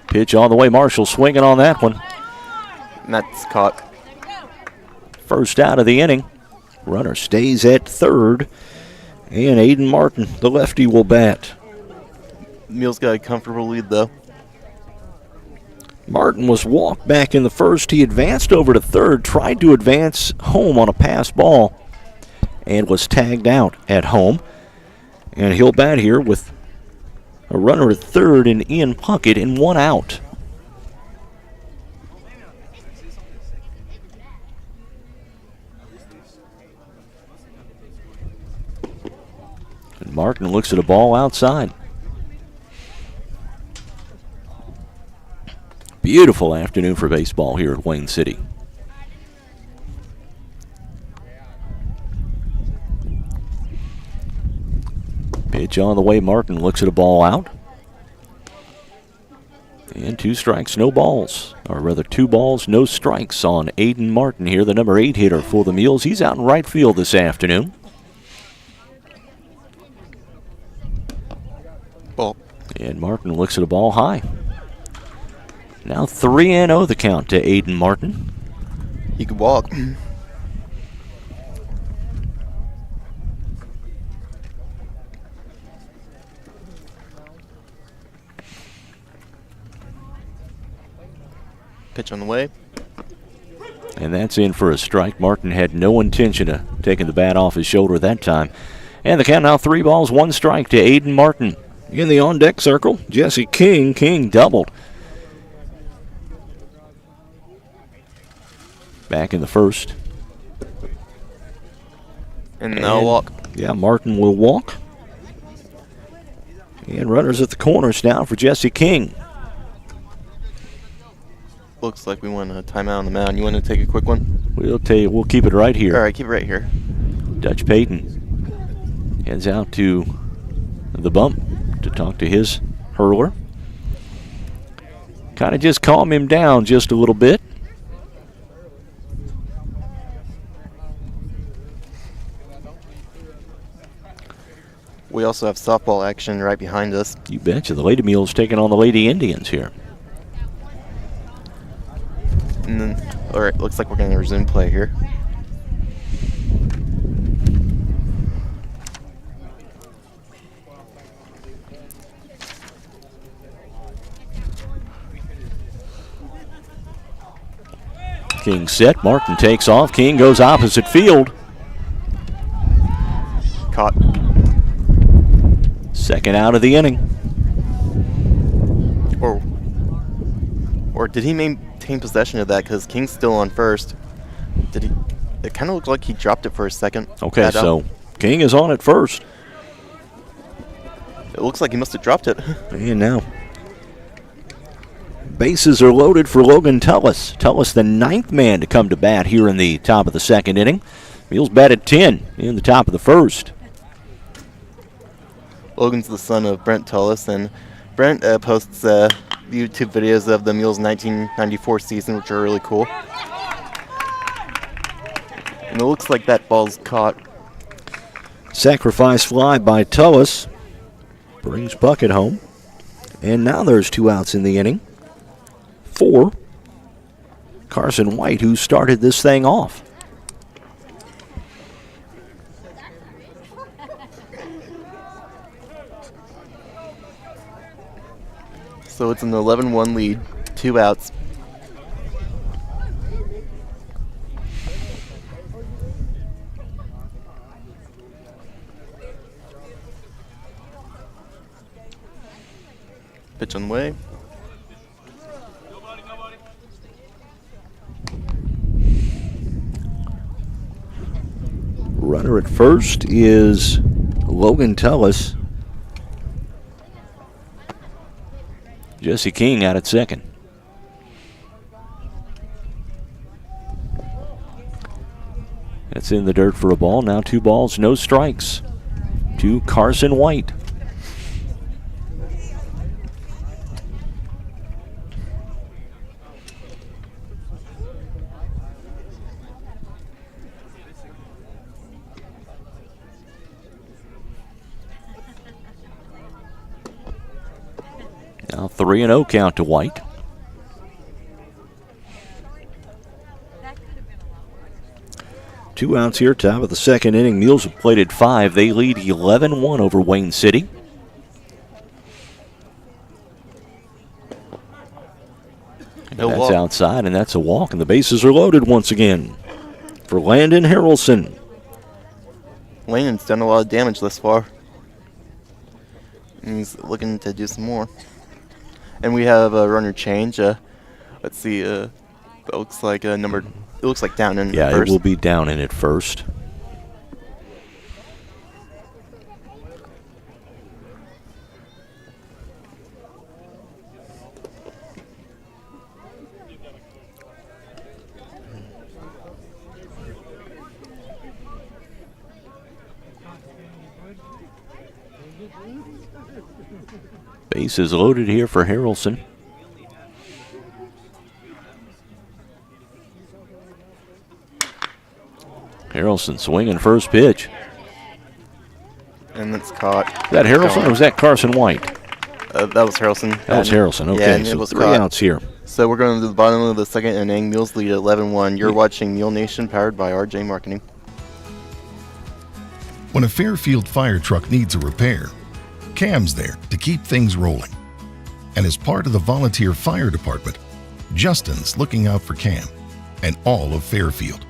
Pitch all the way, Marshall swinging on that one. And that's caught. First out of the inning. Runner stays at third. And Aiden Martin, the lefty, will bat. Mules got a comfortable lead, though. Martin was walked back in the first. He advanced over to third, tried to advance home on a pass ball, and was tagged out at home. And he'll bat here with a runner at third and Ian Puckett and 1 out. And Martin looks at a ball outside. Beautiful afternoon for baseball here at Wayne City. Pitch on the way, Martin looks at a ball out. And 2 strikes, no balls. Or rather, 2 balls, no strikes on Aiden Martin here, the number 8 hitter for the Mules. He's out in right field this afternoon. Ball. And Martin looks at a ball high. Now 3-0 the count to Aiden Martin. He could walk. Pitch on the way. And that's in for a strike. Martin had no intention of taking the bat off his shoulder that time. And the count now 3 balls, 1 strike to Aiden Martin. In the on-deck circle, Jesse King. King doubled. Back in the first. And now walk. Yeah, Martin will walk. And runners at the corners now for Jesse King. Looks like we want a timeout on the mound. You want to take a quick one? We'll keep it right here. All right, keep it right here. Dutch Payton heads out to the bump to talk to his hurler. Kind of just calm him down just a little bit. We also have softball action right behind us. You betcha. The Lady Mules taking on the Lady Indians here. And then, all right, looks like we're going to resume play here. King set. Martin takes off. King goes opposite field. Caught. Second out of the inning. Or did he maintain possession of that because King's still on first? Did he? It kind of looked like he dropped it for a second. Okay, so King is on at first. It looks like he must have dropped it. And now bases are loaded for Logan Tullis. Tullis, the ninth man to come to bat here in the top of the second inning. Mules batted 10 in the top of the first. Logan's the son of Brent Tullis, and Brent posts YouTube videos of the Mules 1994 season, which are really cool. And it looks like that ball's caught. Sacrifice fly by Tullis brings Puckett home. And now there's 2 outs in the inning for Carson White, who started this thing off. So it's an 11-1 lead, 2 outs. Pitch on the way. Runner at first is Logan Tullis. Jesse King out at second. That's in the dirt for a ball. Now 2 balls, no strikes to Carson White. Now 3-0 count to White. Two outs here, top of the second inning. Mules have plated 5. They lead 11-1 over Wayne City. And that's walk. Outside, and that's a walk, and the bases are loaded once again for Landon Harrelson. Landon's done a lot of damage thus far. And he's looking to do some more. And we have a runner change. Let's see. That looks like number. It looks like down in Yeah, first. it will be down in at first. Bases loaded here for Harrelson. Harrelson swinging first pitch. And it's caught. Is that Harrelson or was that Carson White? That was Harrelson. That was Harrelson. Okay, Yeah, and so it was 3 caught. outs here. So we're going to the bottom of the second inning. Mules lead at 11-1. You're watching Mule Nation, powered by RJ Marketing. When a Fairfield fire truck needs a repair, Cam's there to keep things rolling. And as part of the volunteer fire department, Justin's looking out for Cam and all of Fairfield.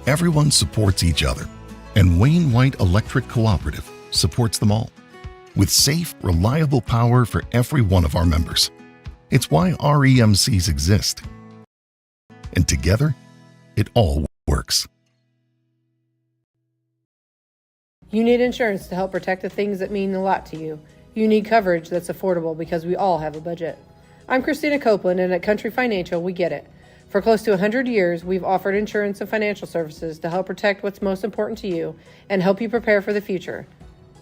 Everyone supports each other, and Wayne White Electric Cooperative supports them all, with safe, reliable power for every one of our members. It's why REMCs exist. And together, it all works. You need insurance to help protect the things that mean a lot to you. You need coverage that's affordable because we all have a budget. I'm Christina Copeland, and at Country Financial, we get it. For close to 100 years, we've offered insurance and financial services to help protect what's most important to you and help you prepare for the future.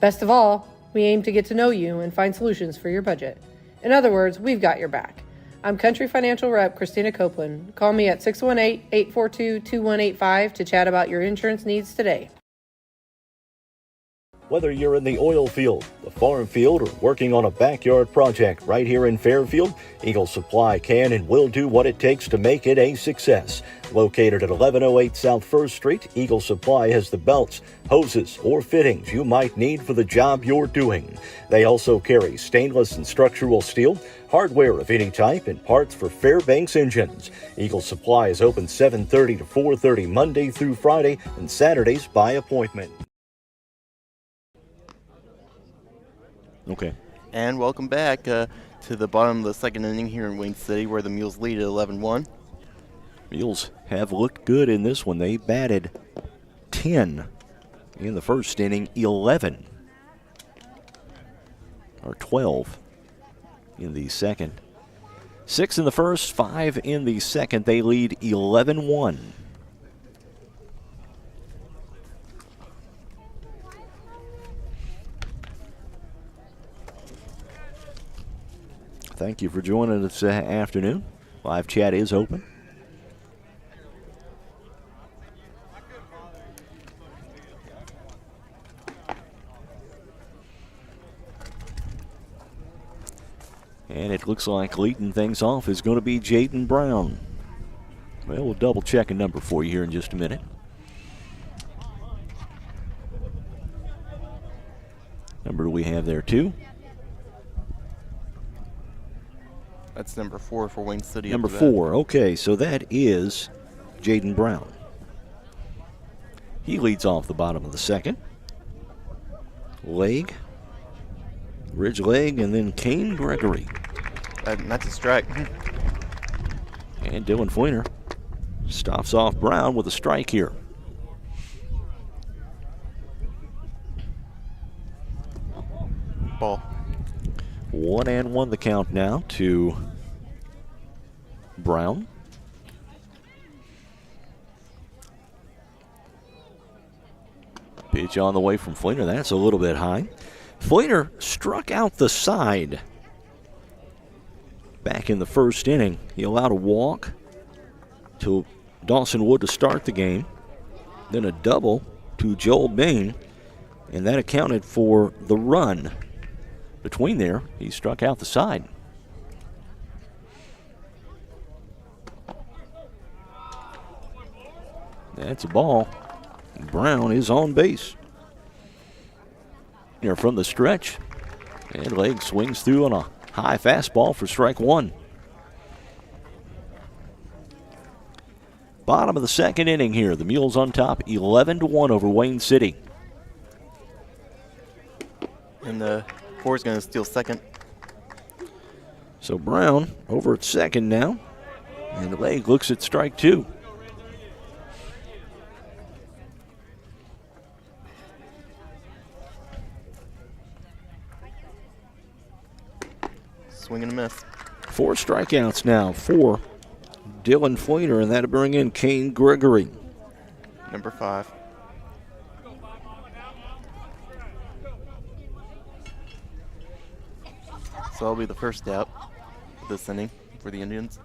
Best of all, we aim to get to know you and find solutions for your budget. In other words, we've got your back. I'm Country Financial Rep Christina Copeland. Call me at 618-842-2185 to chat about your insurance needs today. Whether you're in the oil field, the farm field, or working on a backyard project right here in Fairfield, Eagle Supply can and will do what it takes to make it a success. Located at 1108 South 1st Street, Eagle Supply has the belts, hoses, or fittings you might need for the job you're doing. They also carry stainless and structural steel, hardware of any type, and parts for Fairbanks engines. Eagle Supply is open 7:30 to 4:30 Monday through Friday and Saturdays by appointment. Okay. And welcome back to the bottom of the second inning here in Wayne City, where the Mules lead at 11-1. Mules have looked good in this one. They batted 10 in the first inning, 11 or 12 in the second. 6 in the first, 5 in the second. They lead 11-1. Thank you for joining us this afternoon. Live chat is open. And it looks like leading things off is going to be Jaden Brown. Well, we'll double check a number for you here in just a minute. Number do we have there, 2? That's number 4 for Wayne City. Number 4. Okay, so that is Jaden Brown. He leads off the bottom of the second. Leg, Ridge Leg, and then Kane Gregory. That's a strike. And Dylan Fleener stops off Brown with a strike here. Ball. 1-1 the count now to Brown. Pitch on the way from Fleener. That's a little bit high. Fleener struck out the side back in the first inning. He allowed a walk to Dawson Wood to start the game, then a double to Joel Bain, and that accounted for the run. Between there, he struck out the side. That's a ball. Brown is on base. Here from the stretch. And Leg swings through on a high fastball for strike 1. Bottom of the second inning here. The Mules on top 11-1 over Wayne City. And the 4 is going to steal second. So Brown over at second now. And Leg looks at strike 2. Swing and a miss. 4 strikeouts now for Dylan Fleener, and that'll bring in Kane Gregory. Number 5. So that'll be the first out of this inning for the Indians.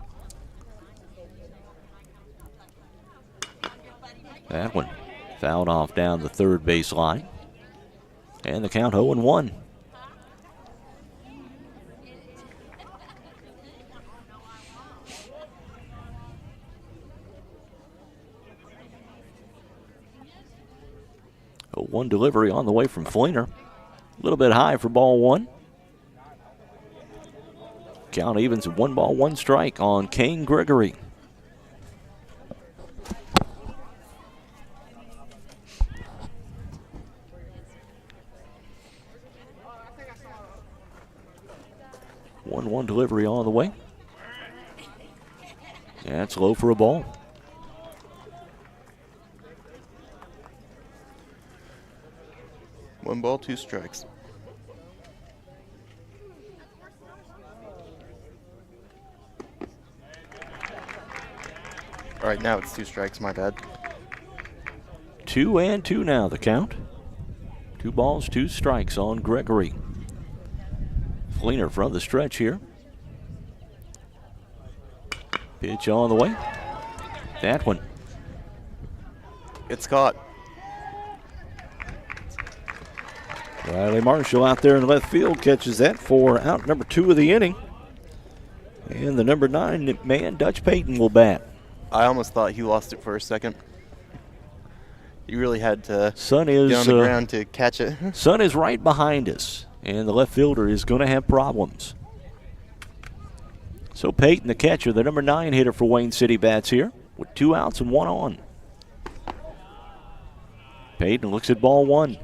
That one fouled off down the third base line. And the count 0-1. One delivery on the way from Fleener. A little bit high for ball 1. Count evens at 1 ball, 1 strike on Kane Gregory. One delivery on the way. That's low for a ball. 1 ball, 2 strikes. All right, now it's 2 strikes, my bad. 2-2 now the count. 2 balls, 2 strikes on Gregory. Fleener from the stretch here. Pitch on the way. That one. It's caught. Riley Marshall out there in left field catches that for out number 2 of the inning. And the number 9 man, Dutch Payton, will bat. I almost thought he lost it for a second. You really had to Sun is get on the ground to catch it. Sun is right behind us, and the left fielder is going to have problems. So Payton, the catcher, the number 9 hitter for Wayne City, bats here with 2 outs and 1 on. Payton looks at ball 1.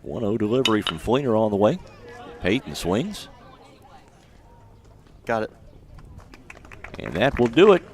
.1-0 delivery from Fleener on the way. Payton swings. Got it. And that will do it.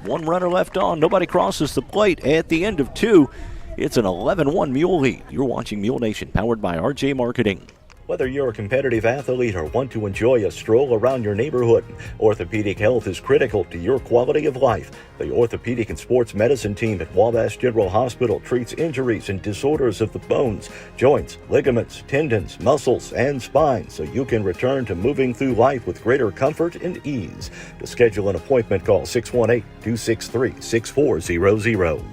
1 runner left on. Nobody crosses the plate at the end of 2. It's an 11-1 Mule lead. You're watching Mule Nation, powered by RJ Marketing. Whether you're a competitive athlete or want to enjoy a stroll around your neighborhood, orthopedic health is critical to your quality of life. The Orthopedic and Sports Medicine team at Wabash General Hospital treats injuries and disorders of the bones, joints, ligaments, tendons, muscles, and spine so you can return to moving through life with greater comfort and ease. To schedule an appointment, call 618-263-6400.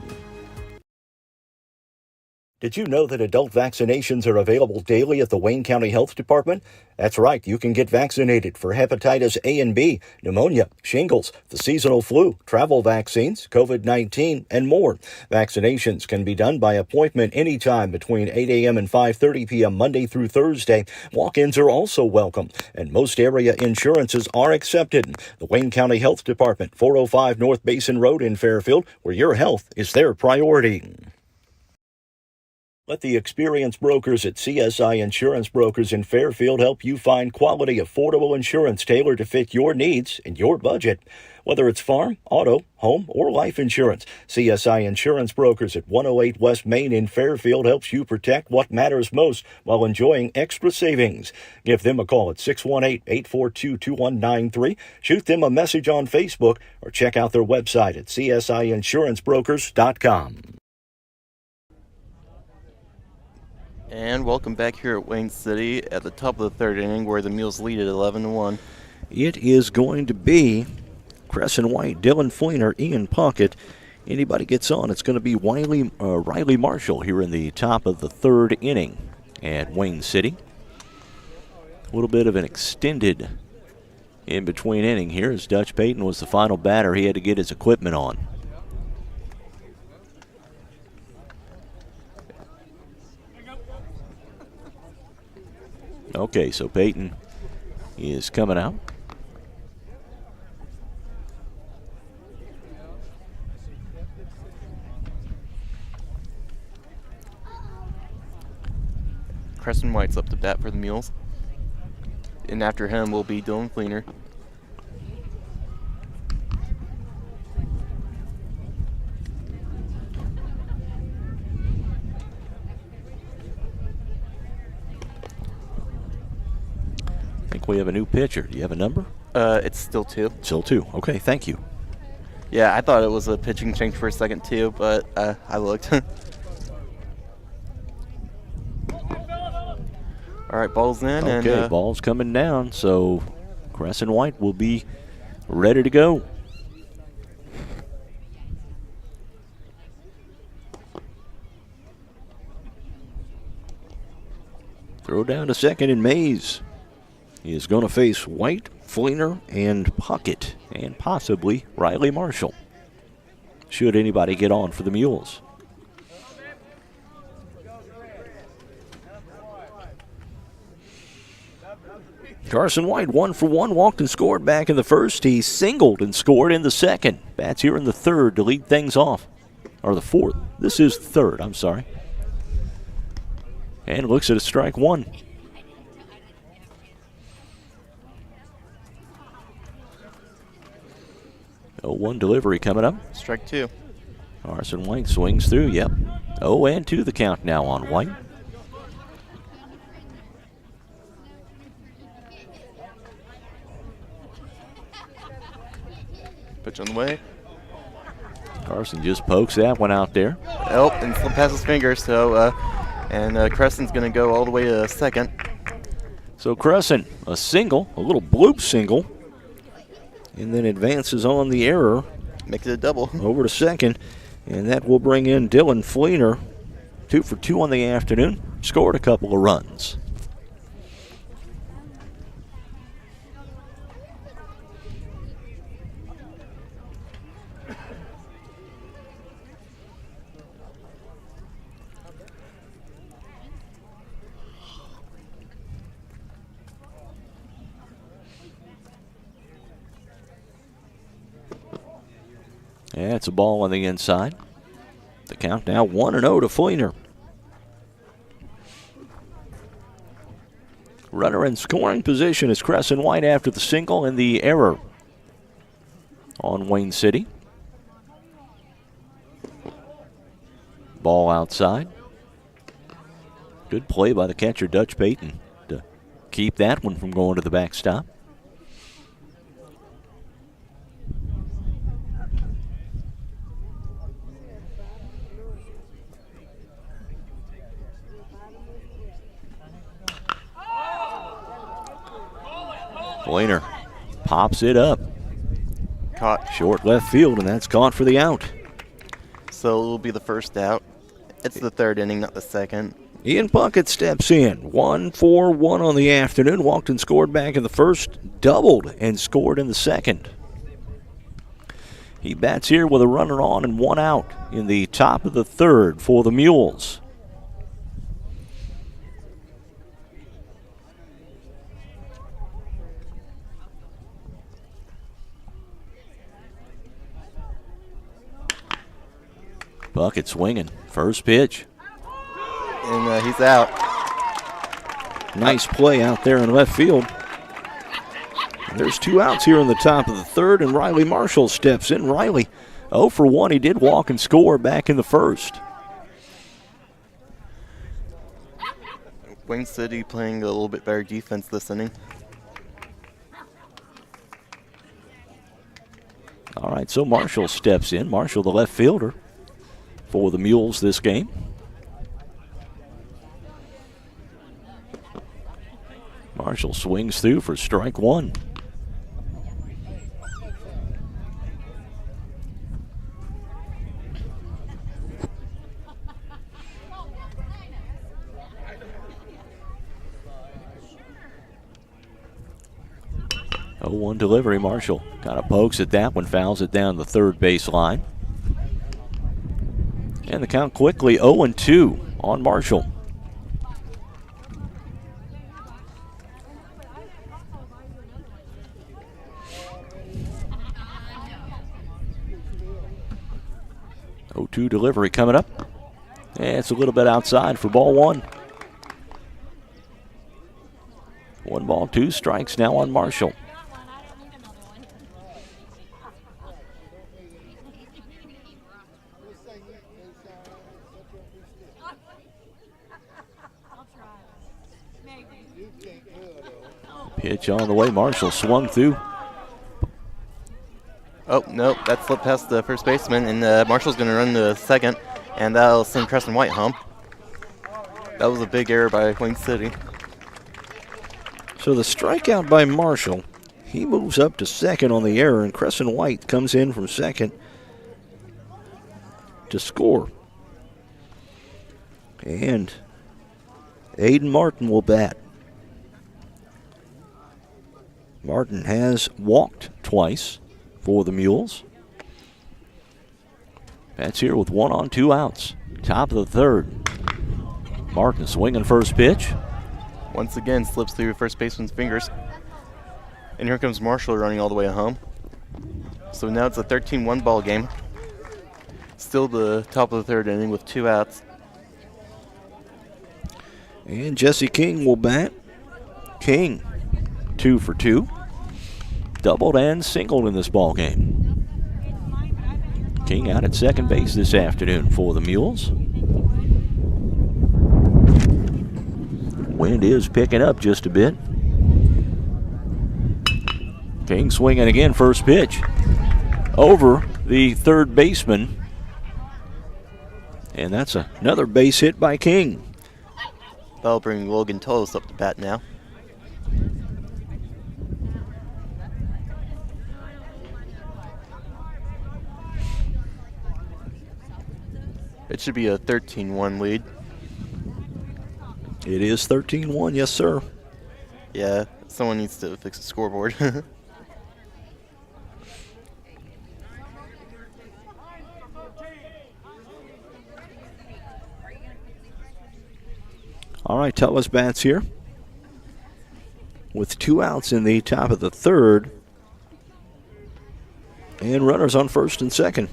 Did you know that adult vaccinations are available daily at the Wayne County Health Department? That's right, you can get vaccinated for hepatitis A and B, pneumonia, shingles, the seasonal flu, travel vaccines, COVID-19, and more. Vaccinations can be done by appointment anytime between 8 a.m. and 5:30 p.m. Monday through Thursday. Walk-ins are also welcome, and most area insurances are accepted. The Wayne County Health Department, 405 North Basin Road in Fairfield, where your health is their priority. Let the experienced brokers at CSI Insurance Brokers in Fairfield help you find quality, affordable insurance tailored to fit your needs and your budget. Whether it's farm, auto, home, or life insurance, CSI Insurance Brokers at 108 West Main in Fairfield helps you protect what matters most while enjoying extra savings. Give them a call at 618-842-2193, shoot them a message on Facebook, or check out their website at csiinsurancebrokers.com. And welcome back here at Wayne City at the top of the 3rd inning where the Mules lead at 11-1. It is going to be Crescent White, Dylan Fleener, Ian Puckett. Anybody gets on, it's going to be Riley Marshall here in the top of the 3rd inning at Wayne City. A little bit of an extended in-between inning here as Dutch Payton was the final batter. He had to get his equipment on. Okay, so Payton is coming out. Crescent White's up to bat for the Mules. And after him will be Dylan Fleener. I think we have a new pitcher. Do you have a number? It's still 2. Still 2. Okay, thank you. Yeah, I thought it was a pitching change for a second too, but I looked. All right, ball's in. Okay, and ball's coming down, so Crescent White will be ready to go. Throw down to second, and Mays is going to face White, Fleener, and Puckett, and possibly Riley Marshall, should anybody get on for the Mules. Carson White, 1 for 1, walked and scored back in the first. He singled and scored in the second. Bats here in the 3rd to lead things off. Or the 4th. This is the 3rd, I'm sorry. And looks at a strike 1. 0-1 delivery coming up. Strike 2. Carson White swings through. Yep. 0-2 the count now on White. Pitch on the way. Carson just pokes that one out there. Oh, and slip past his fingers. So, Crescent's going to go all the way to second. So Crescent, a single, a little bloop single, and then advances on the error. Makes it a double. Over to second, and that will bring in Dylan Fleener. 2 for 2 on the afternoon. Scored a couple of runs. Yeah, it's a ball on the inside. The count now 1-0 to Fleener. Runner in scoring position is Crescent White after the single and the error on Wayne City. Ball outside. Good play by the catcher, Dutch Payton, to keep that one from going to the backstop. Fleener pops it up. Caught. Short left field, and that's caught for the out. So it'll be the first out. It's the third inning, not the second. Ian Puckett steps in. 1-for-1 on the afternoon. Walked and scored back in the first. Doubled and scored in the second. He bats here with a runner on and 1 out in the top of the third for the Mules. Puckett swinging. First pitch. And he's out. Nice play out there in left field. And there's 2 outs here in the top of the third, and Riley Marshall steps in. Riley, 0 for 1. He did walk and score back in the first. Wayne City playing a little bit better defense this inning. All right, so Marshall steps in. Marshall, the left fielder for the Mules this game. Marshall swings through for strike 1. Oh, 1 delivery. Marshall kind of pokes at that one, fouls it down the third base line. And the count quickly 0-2 on Marshall. Oh, 2 delivery coming up. And it's a little bit outside for ball 1. 1 ball, 2 strikes now on Marshall. Pitch on the way. Marshall swung through. Oh, no, that slipped past the first baseman, and Marshall's going to run to second, and that'll send Crescent White home. That was a big error by Wayne City. So the strikeout by Marshall, he moves up to second on the error, and Crescent White comes in from second to score. And Aiden Martin will bat. Martin has walked twice for the Mules. Bats here with 1 on, 2 outs. Top of the third. Martin swinging first pitch. Once again, slips through first baseman's fingers. And here comes Marshall running all the way home. So now it's a 13-1 ball game. Still the top of the third inning with 2 outs. And Jesse King will bat. King, 2 for 2. Doubled and singled in this ball game. King out at second base this afternoon for the Mules. Wind is picking up just a bit. King swinging again, first pitch. Over the third baseman. And that's another base hit by King. That'll bring Logan Tullis up to bat now. It should be a 13-1 lead. It is 13-1, yes, sir. Yeah, someone needs to fix the scoreboard. All right, Tullis bats here with 2 outs in the top of the third. And runners on first and second.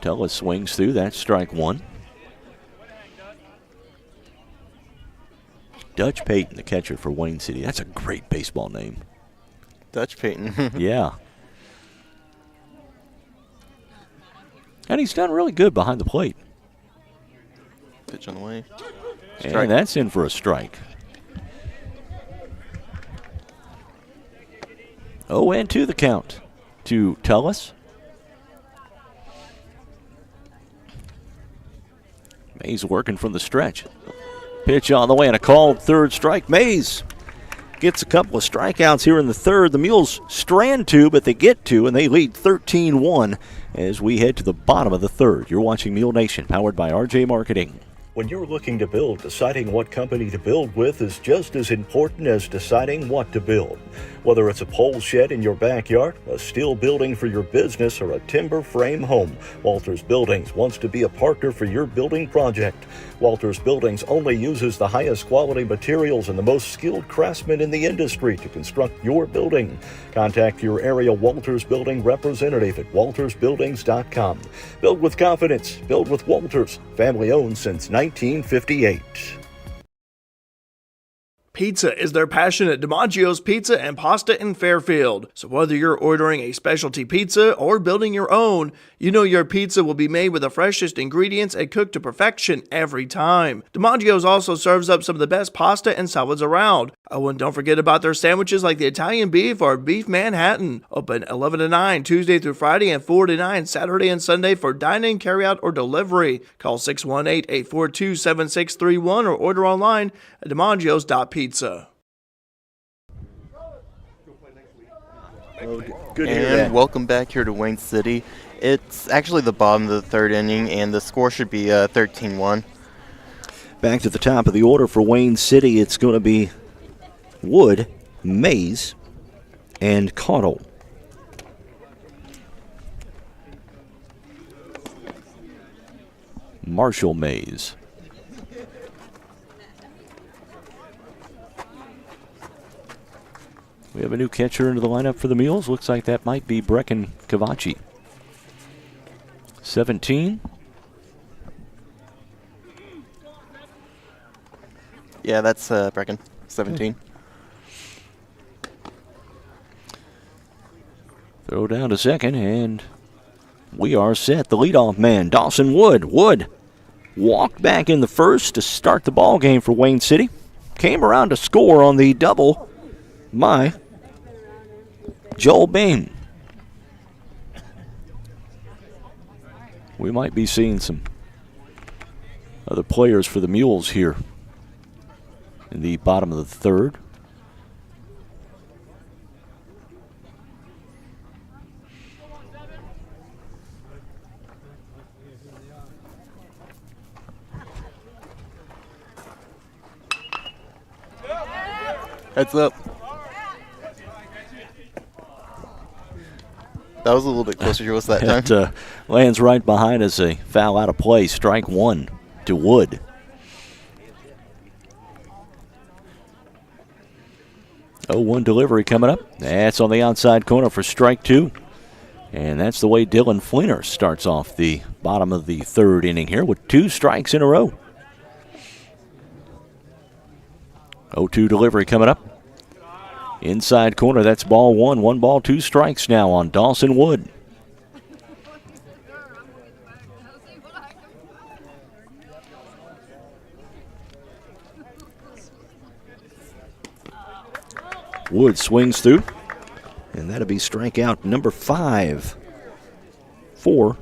Tullis swings through. That's strike one. Dutch Payton, the catcher for Wayne City. That's a great baseball name. Dutch Payton. Yeah. And he's done really good behind the plate. Pitch on the way. Strike. And that's in for a strike. 0-2 the count to Tullis. Mays working from the stretch. Pitch on the way and a called third strike. Mays gets a couple of strikeouts here in the third. The Mules strand 2, but they get 2, and they lead 13-1 as we head to the bottom of the third. You're watching Mule Nation, powered by RJ Marketing. When you're looking to build, deciding what company to build with is just as important as deciding what to build. Whether it's a pole shed in your backyard, a steel building for your business, or a timber frame home, Walters Buildings wants to be a partner for your building project. Walters Buildings only uses the highest quality materials and the most skilled craftsmen in the industry to construct your building. Contact your area Walters Building representative at waltersbuildings.com. Build with confidence. Build with Walters. Family owned since 1958. Pizza is their passion at DiMaggio's Pizza and Pasta in Fairfield. So whether you're ordering a specialty pizza or building your own, you know your pizza will be made with the freshest ingredients and cooked to perfection every time. DiMaggio's also serves up some of the best pasta and salads around. Oh, and don't forget about their sandwiches like the Italian beef or beef Manhattan. Open 11 to 9 Tuesday through Friday and 4 to 9 Saturday and Sunday for dine-in, carry-out, or delivery. Call 618-842-7631 or order online at DiMaggio's.pizza. Good to hear that. And welcome back here to Wayne City. It's actually the bottom of the third inning, and the score should be 13-1. Back to the top of the order for Wayne City. It's going to be Wood, Mays, and Caudle. Marshall Mays. We have a new catcher into the lineup for the Mules. Looks like that might be Brecken Cavacci. 17. Yeah, that's Brecken, 17. Throw down to second, and we are set. The leadoff man, Dawson Wood. Wood walked back in the first to start the ball game for Wayne City. Came around to score on the double by Joel Bain. We might be seeing some other players for the Mules here in the bottom of the third. Heads up. That was a little bit closer to us that time. It lands right behind us, a foul out of play. Strike one to Wood. Oh, 1 delivery coming up. That's on the outside corner for strike two. And that's the way Dylan Fleener starts off the bottom of the third inning here with 2 strikes in a row. 0-2 delivery coming up. Inside corner, that's ball one. 1 ball, 2 strikes now on Dawson Wood. Wood swings through, and that'll be strikeout number 5 for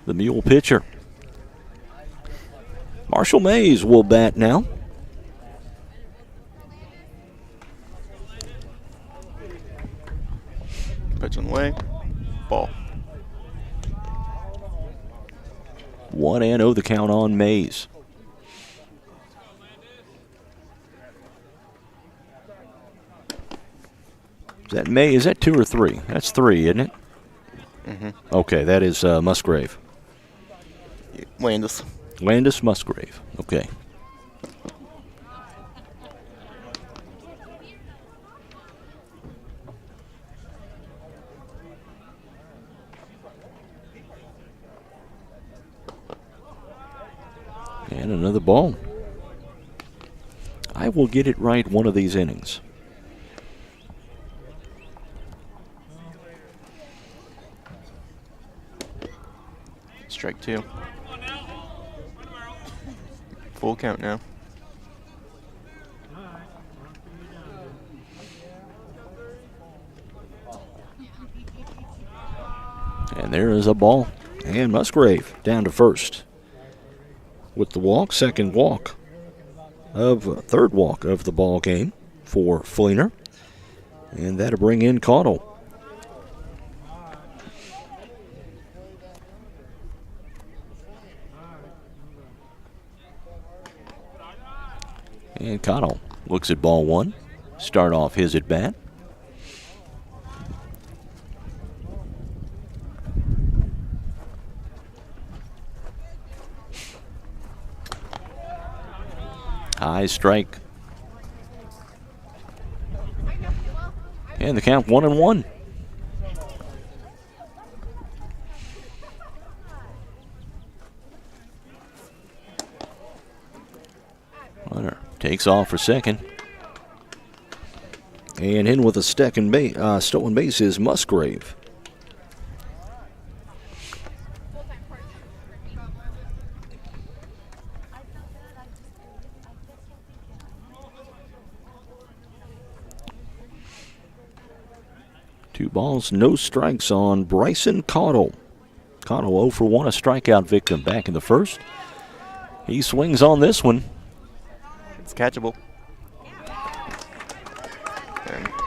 the Mule pitcher. Marshall Mays will bat now. Pitch on the way. Ball. 1-0 the count on Mays. Is that 2 or 3? That's 3, isn't it? Mm-hmm. Okay, that is Musgrave. Landis Musgrave. Okay. And another ball. I will get it right one of these innings. Strike 2. Full count now. And there is a ball. And Musgrave down to first with the walk, third walk of the ball game for Fleener. And that'll bring in Caudle. And Cottle looks at ball one. Start off his at bat. High strike. And the count 1-1. Runner takes off for second. And in with a stolen base is Musgrave. Two balls, no strikes on Bryson Caudle. Caudle 0 for 1, a strikeout victim back in the first. He swings on this one. It's catchable.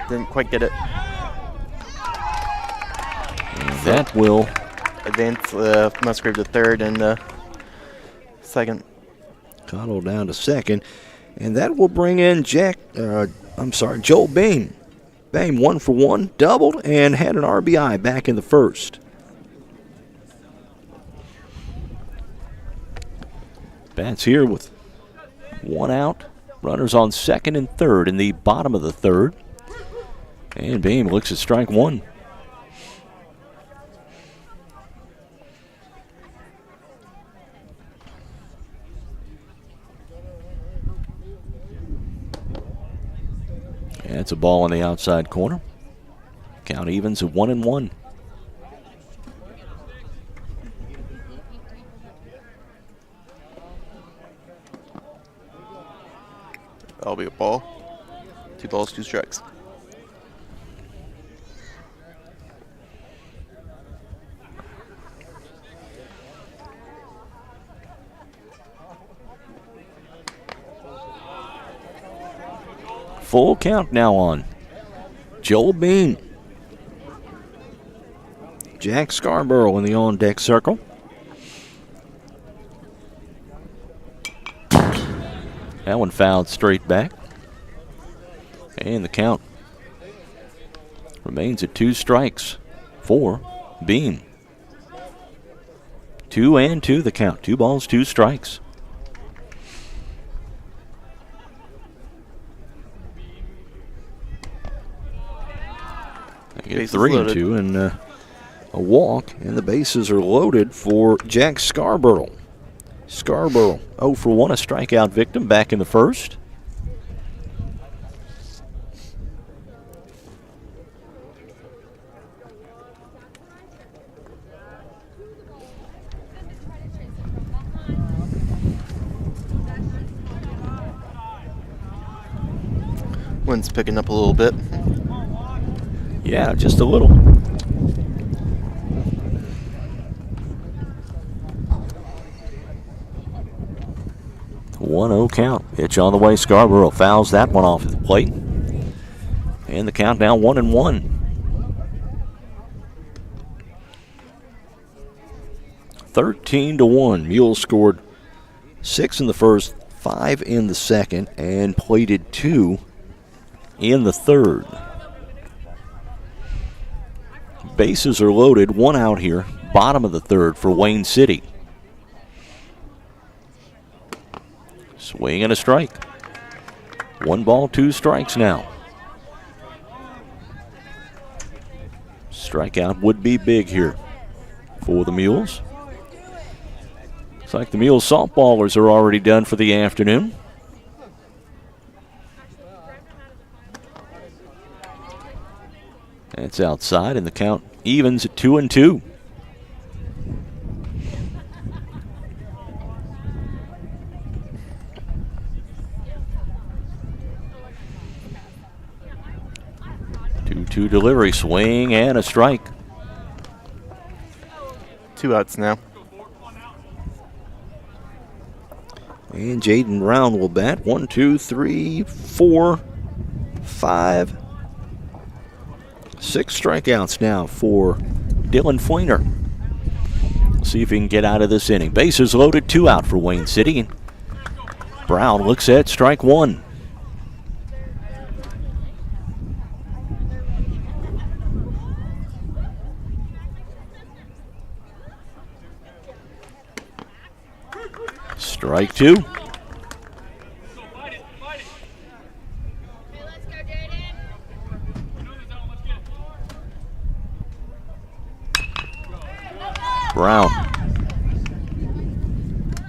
Didn't quite get it. And that will advance Musgrave to third and second. Caudle down to second. And that will bring in Joel Bain. Bain 1 for 1, doubled, and had an RBI back in the first. Bats here with 1 out. Runners on second and third in the bottom of the third. And Bain looks at strike 1. And it's a ball on the outside corner. Count evens at 1-1. That'll be a ball. 2 balls, 2 strikes. Full count now on Joel Bean. Jack Scarborough in the on-deck circle. That one fouled straight back. And the count remains at 2 strikes for Bean. 2-2 the count. 2 balls, 2 strikes. They get 3-2 and a walk, and the bases are loaded for Jack Scarborough. Scarborough 0 for 1, a strikeout victim back in the first. wind's picking up a little bit. Yeah, just a little. One 0 count. Pitch on the way. Scarborough fouls that one off the plate. And the count now 1-1. 13-1. Mules scored 6 in the first, 5 in the second, and plated 2 in the third. Bases are loaded, 1 out here, bottom of the third for Wayne City. Swing and a strike. 1 ball, 2 strikes now. Strikeout would be big here for the Mules. Looks like the Mules softballers are already done for the afternoon. That's outside, and the count evens at 2-2. Two delivery, swing and a strike. 2 outs now. And Jaden Brown will bat. 1, 2, 3, 4, 5, 6 strikeouts now for Dylan Foyner. See if he can get out of this inning. Bases loaded, 2 out for Wayne City. Brown looks at strike 1. Strike 2. Brown.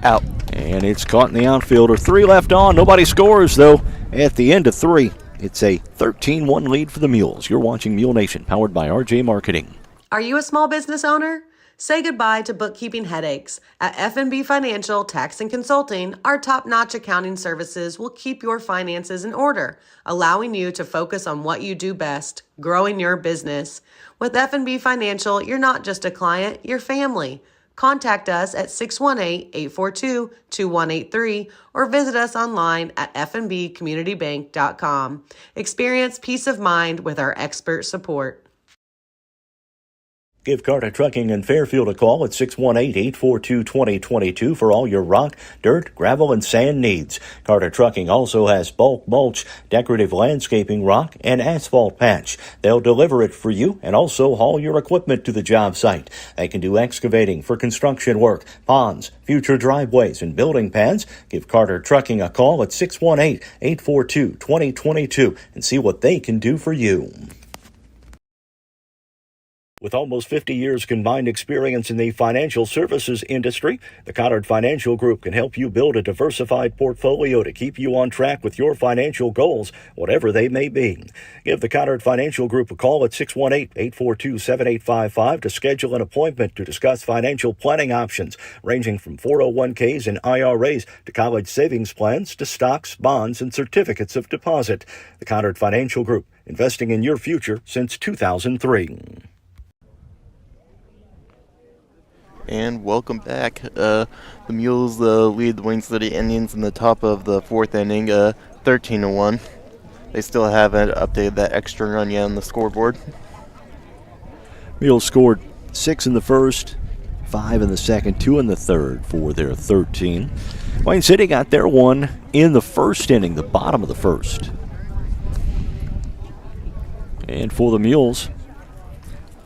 Out. And it's caught in the outfielder. 3 left on. Nobody scores, though, at the end of 3. It's a 13-1 lead for the Mules. You're watching Mule Nation, powered by RJ Marketing. Are you a small business owner? Say goodbye to bookkeeping headaches. At F&B Financial Tax and Consulting, our top-notch accounting services will keep your finances in order, allowing you to focus on what you do best, growing your business. With F&B Financial, you're not just a client, you're family. Contact us at 618-842-2183 or visit us online at fnbcommunitybank.com. Experience peace of mind with our expert support. Give Carter Trucking in Fairfield a call at 618-842-2022 for all your rock, dirt, gravel, and sand needs. Carter Trucking also has bulk mulch, decorative landscaping rock, and asphalt patch. They'll deliver it for you and also haul your equipment to the job site. They can do excavating for construction work, ponds, future driveways, and building pads. Give Carter Trucking a call at 618-842-2022 and see what they can do for you. With almost 50 years combined experience in the financial services industry, the Cottard Financial Group can help you build a diversified portfolio to keep you on track with your financial goals, whatever they may be. Give the Cottard Financial Group a call at 618-842-7855 to schedule an appointment to discuss financial planning options, ranging from 401ks and IRAs to college savings plans to stocks, bonds, and certificates of deposit. The Cottard Financial Group, investing in your future since 2003. And welcome back. The Mules lead the Wayne City Indians in the top of the 4th inning, 13-1. They still haven't updated that extra run yet on the scoreboard. Mules scored 6 in the first, 5 in the second, 2 in the third for their 13. Wayne City got their 1 in the first inning, the bottom of the first. And for the Mules,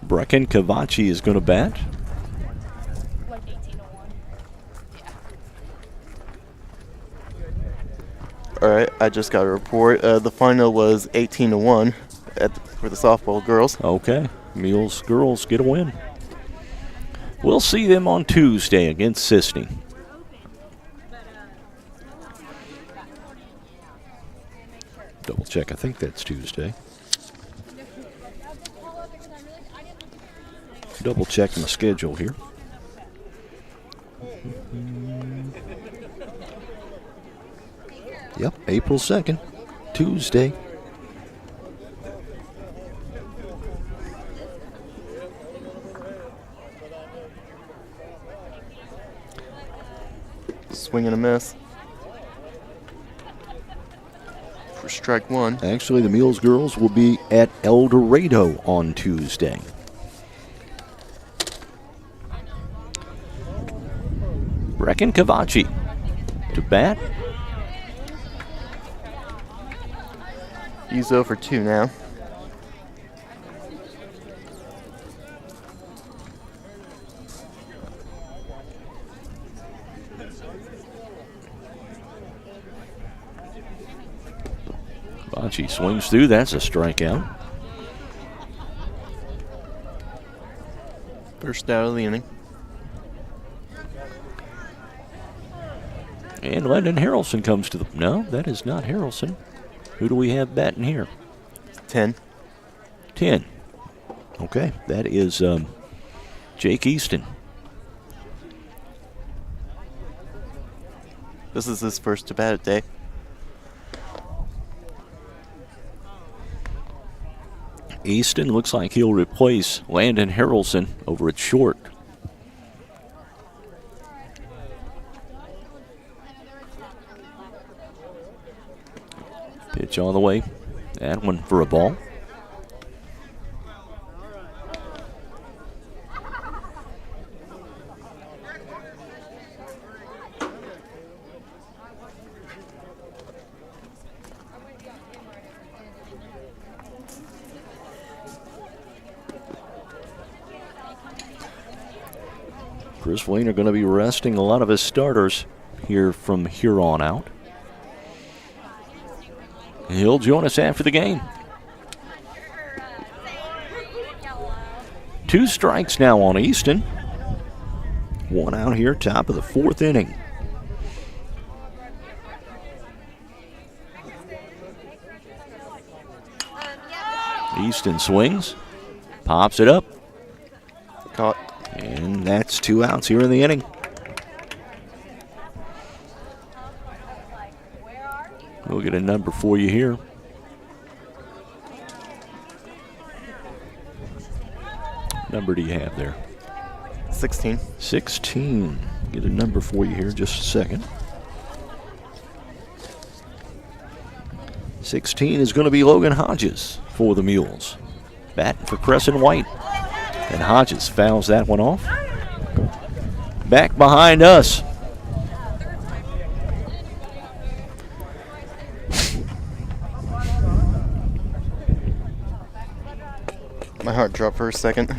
Brecken Cavachi is going to bat. All right, I just got a report. The final was 18-1 for the softball girls. Okay, Mules girls get a win. We'll see them on Tuesday against Sisney. Double check, I think that's Tuesday. Double check my schedule here. Yep, April 2nd, Tuesday. Swing and a miss. For strike one. Actually, the Mules girls will be at El Dorado on Tuesday. Brecken Cavachi to bat. He's 0 for 2 now. Cavachi swings through. That's a strikeout. First out of the inning. And Landon Harrelson comes to the... No, that is not Harrelson. Who do we have batting here? 10. 10. Okay, that is Jake Easton. This is his first to bat day. Easton looks like he'll replace Landon Harrelson over at short. Pitch on the way. That one for a ball. Chris Weiner going to be resting a lot of his starters here from here on out. He'll join us after the game. 2 strikes now on Easton. 1 out here, top of the 4th inning. Easton swings, pops it up. Caught. And that's 2 outs here in the inning. We'll get a number for you here. Number do you have there? 16. 16. Get a number for you here, just a second. 16 is going to be Logan Hodges for the Mules. Batting for Crescent White. And Hodges fouls that one off. Back behind us. My heart dropped for a second.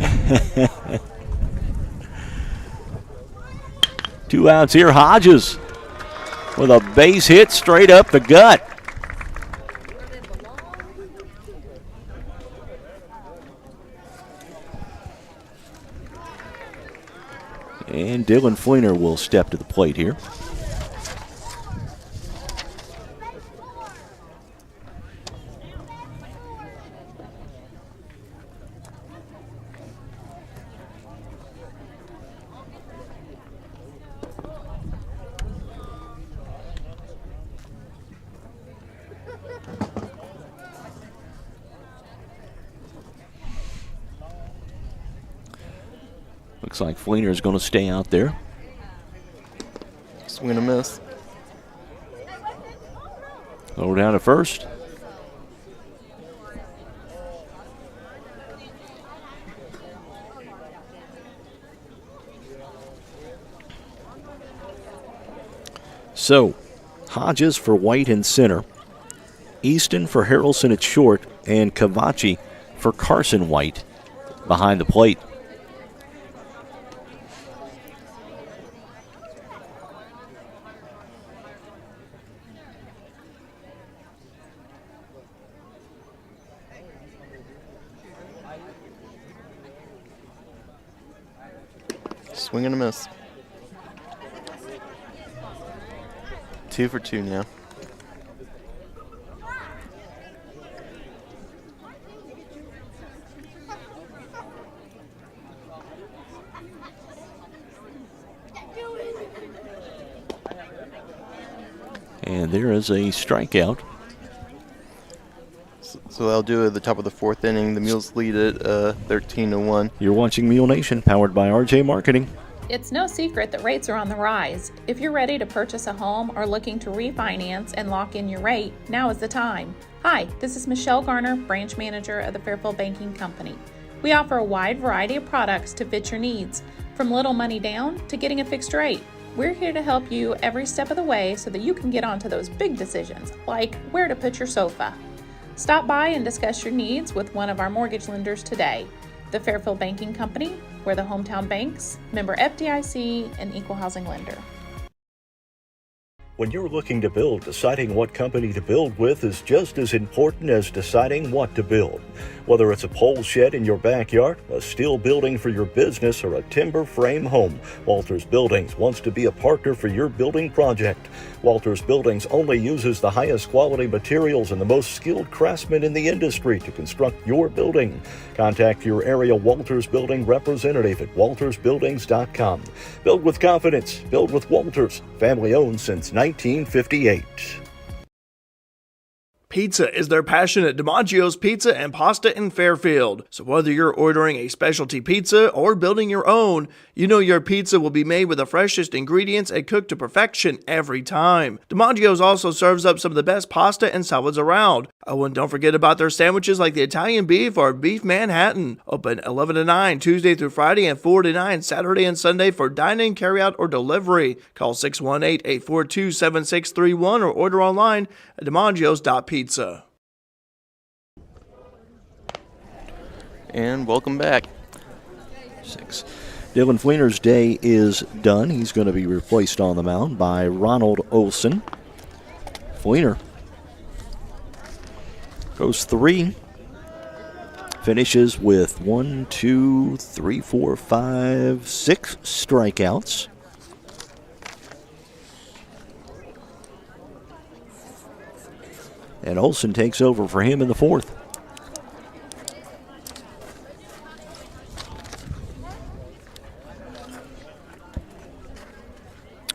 2 outs here. Hodges with a base hit straight up the gut. And Dylan Fleener will step to the plate here. Looks like Fleener is going to stay out there. Swing and a miss. Lower down to first. So, Hodges for White in center, Easton for Harrelson at short, and Cavachi for Carson White behind the plate. Swing and a miss. 2 for 2 now. And there is a strikeout. So that'll do it at the top of the 4th inning. The Mules lead it 13-1. You're watching Mule Nation, powered by RJ Marketing. It's no secret that rates are on the rise. If you're ready to purchase a home or looking to refinance and lock in your rate, now is the time. Hi, this is Michelle Garner, branch manager of the Fairfield Banking Company. We offer a wide variety of products to fit your needs, from little money down to getting a fixed rate. We're here to help you every step of the way so that you can get onto those big decisions, like where to put your sofa. Stop by and discuss your needs with one of our mortgage lenders today. The Fairfield Banking Company, we're the hometown banks, member FDIC, and equal housing lender. When you're looking to build, deciding what company to build with is just as important as deciding what to build. Whether it's a pole shed in your backyard, a steel building for your business, or a timber frame home, Walters Buildings wants to be a partner for your building project. Walters Buildings only uses the highest quality materials and the most skilled craftsmen in the industry to construct your building. Contact your area Walters Building representative at waltersbuildings.com. Build with confidence. Build with Walters. Family owned since 1958. Pizza is their passion at DiMaggio's Pizza and Pasta in Fairfield. So whether you're ordering a specialty pizza or building your own, you know your pizza will be made with the freshest ingredients and cooked to perfection every time. DiMaggio's also serves up some of the best pasta and salads around. Oh, and don't forget about their sandwiches like the Italian beef or beef Manhattan. Open 11 to 9 Tuesday through Friday and 4 to 9 Saturday and Sunday for dine-in, carry-out, or delivery. Call 618-842-7631 or order online at DiMaggios.pizza. And welcome back. 6. Dylan Fleener's day is done. He's going to be replaced on the mound by Ronald Olson. Fleener goes 3. Finishes with 6 strikeouts. And Olson takes over for him in the 4th.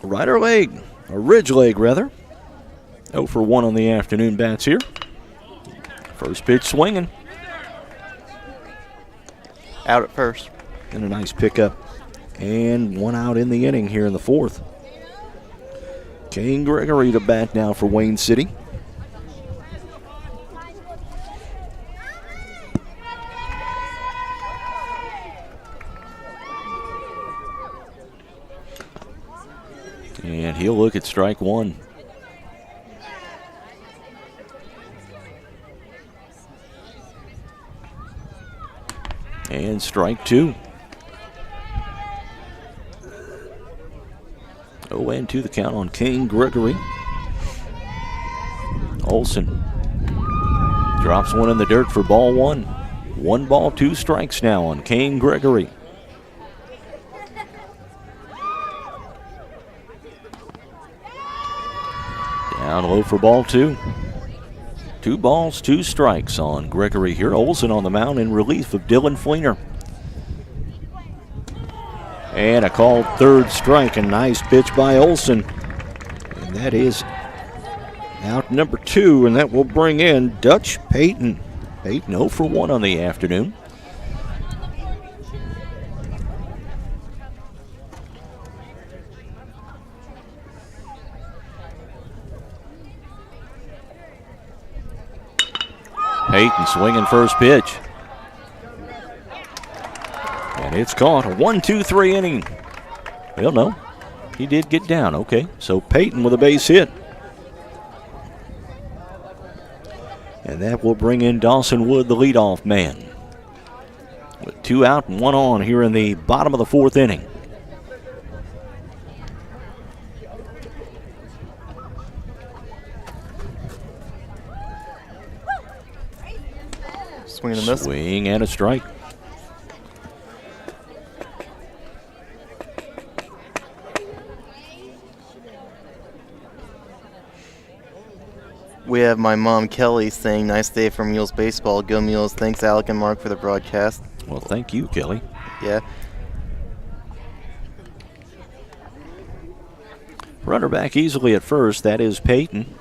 Rider leg, or ridge leg rather. 0 for 1 on the afternoon bats here. First pitch swinging. Out at first. And a nice pickup. And 1 out in the inning here in the 4th. Kane Gregory to bat now for Wayne City. And he'll look at strike 1. And strike 2. 0-2 the count on Kane Gregory. Olson drops one in the dirt for ball 1. 1 ball, 2 strikes now on Kane Gregory. Down low for ball 2. 2 balls, 2 strikes on Gregory here. Olson on the mound in relief of Dylan Fleener. And a called 3rd strike. A nice pitch by Olson. And that is out number 2, and that will bring in Dutch Payton. Payton 0 for 1 on the afternoon. Payton swinging first pitch. And it's caught. A 1-2-3 inning. Well, no. He did get down. Okay. So Payton with a base hit. And that will bring in Dawson Wood, the leadoff man. With 2 out and 1 on here in the bottom of the 4th inning. Swing and a miss. Swing and a strike. We have my mom, Kelly, saying, nice day for Mules Baseball. Go Mules. Thanks, Alec and Mark, for the broadcast. Well, thank you, Kelly. Yeah. Runner back easily at first. That is Payton.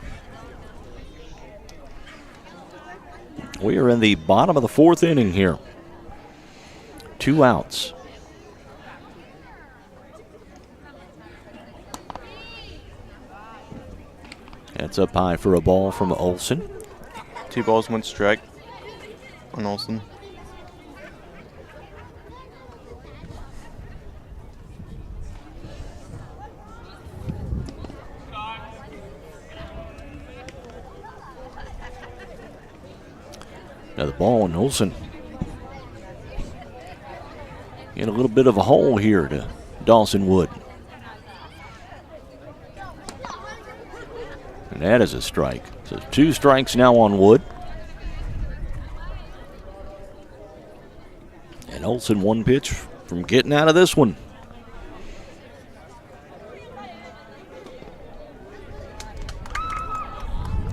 We are in the bottom of the 4th inning here. 2 outs. That's up high for a ball from Olson. 2 balls, 1 strike on Olson. Another ball, and Olson in a little bit of a hole here to Dawson Wood. And that is a strike. So 2 strikes now on Wood. And Olson 1 pitch from getting out of this one.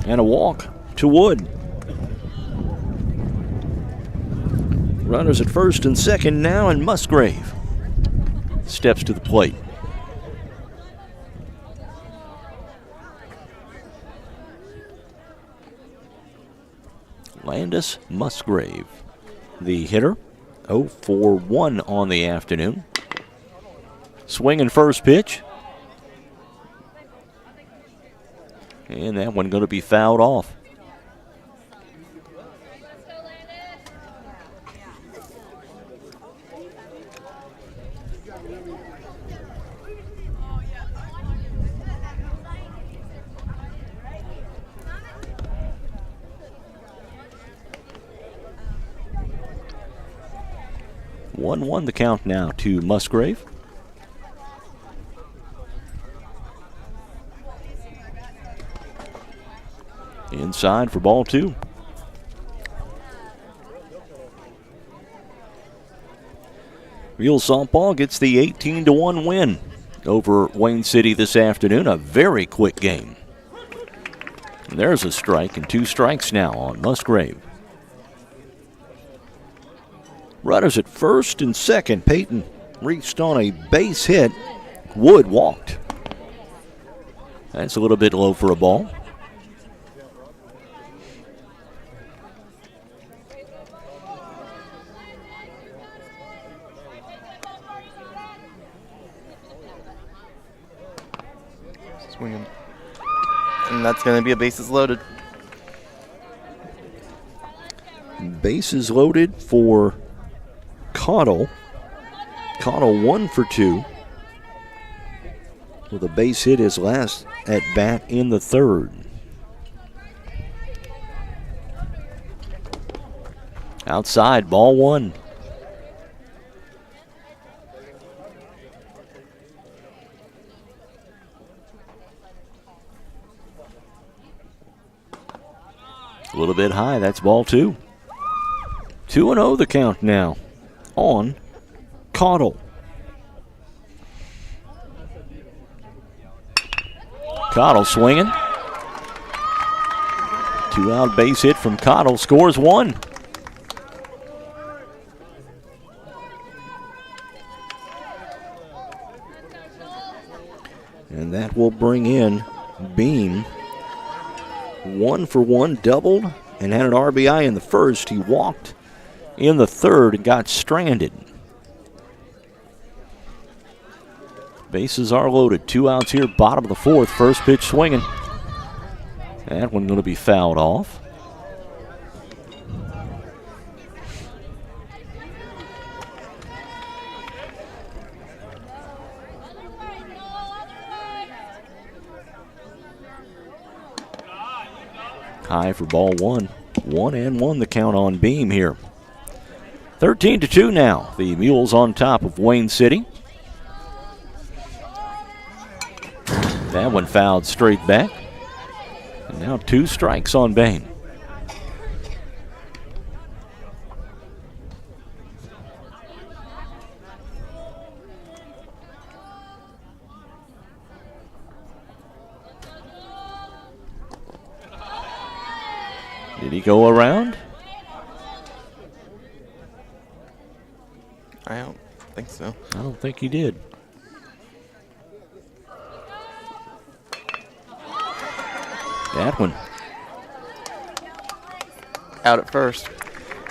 And a walk to Wood. Runners at first and second now, and Musgrave steps to the plate. Landis Musgrave, the hitter, 0 for 1 on the afternoon. Swinging first pitch. And that one going to be fouled off. One the count now to Musgrave. Inside for ball 2. Mules softball gets the 18-1 win over Wayne City this afternoon. A very quick game. And there's a strike and 2 strikes now on Musgrave. Runners at first and second. Peyton reached on a base hit. Wood walked. That's a little bit low for a ball. Swinging. And that's going to be a bases loaded. Bases loaded for Cottle. Cottle 1 for 2 with a base hit his last at bat in the 3rd. Outside, ball 1. A little bit high, that's ball 2. 2-0 the count now on Cottle. Cottle swinging. 2-out base hit from Cottle, scores 1. And that will bring in Beam. 1 for 1, doubled, and had an RBI in the first. He walked in the 3rd and got stranded. Bases are loaded. 2 outs here, bottom of the 4th. First pitch swinging. That one going to be fouled off. High for ball 1. 1-1 the count on Beam here. 13-2 now. The Mules on top of Wayne City. That one fouled straight back. And now 2 strikes on Bain. Did he go around? I don't think so. I don't think he did. That one. Out at first.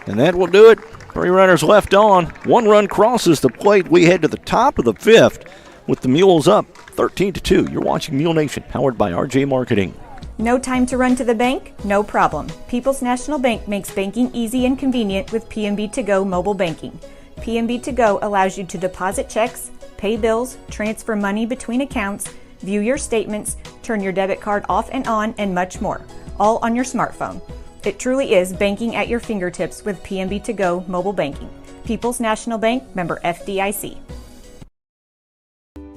And that will do it. 3 runners left on. 1 run crosses the plate. We head to the top of the 5th with the Mules up 13-2. You're watching Mule Nation, powered by RJ Marketing. No time to run to the bank? No problem. People's National Bank makes banking easy and convenient with PNB To Go mobile banking. PNB To Go allows you to deposit checks, pay bills, transfer money between accounts, view your statements, turn your debit card off and on, and much more, all on your smartphone. It truly is banking at your fingertips with PNB To Go mobile banking. People's National Bank, member FDIC.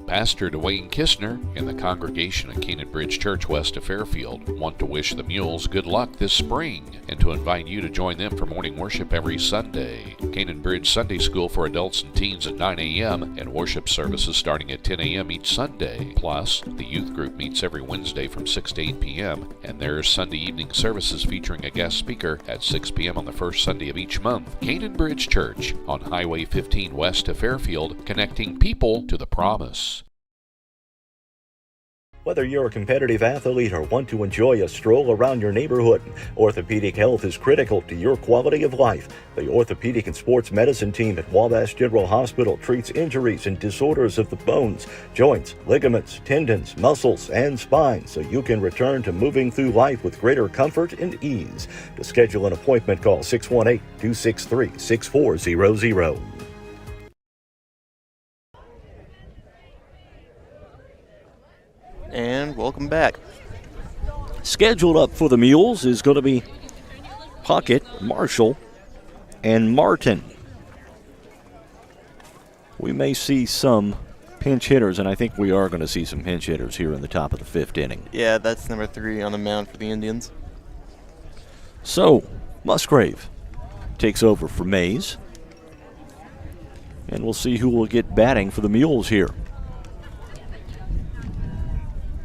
Pastor Dwayne Kistner and the congregation at Canaan Bridge Church west of Fairfield want to wish the Mules good luck this spring and to invite you to join them for morning worship every Sunday. Canaan Bridge Sunday School for adults and teens at 9 a.m. and worship services starting at 10 a.m. each Sunday. Plus, the youth group meets every Wednesday from 6 to 8 p.m. and there's Sunday evening services featuring a guest speaker at 6 p.m. on the first Sunday of each month. Canaan Bridge Church on Highway 15 west of Fairfield, connecting people to the promise. Whether you're a competitive athlete or want to enjoy a stroll around your neighborhood, orthopedic health is critical to your quality of life. The Orthopedic and Sports Medicine team at Wabash General Hospital treats injuries and disorders of the bones, joints, ligaments, tendons, muscles, and spine so you can return to moving through life with greater comfort and ease. To schedule an appointment, call 618-263-6400. And welcome back. Scheduled up for the Mules is going to be Puckett, Marshall, and Martin. We may see some pinch hitters, and I think we are going to see some pinch hitters here in the top of the fifth inning. Yeah, that's number 3 on the mound for the Indians. So, Musgrave takes over for Mays. And we'll see who will get batting for the Mules here.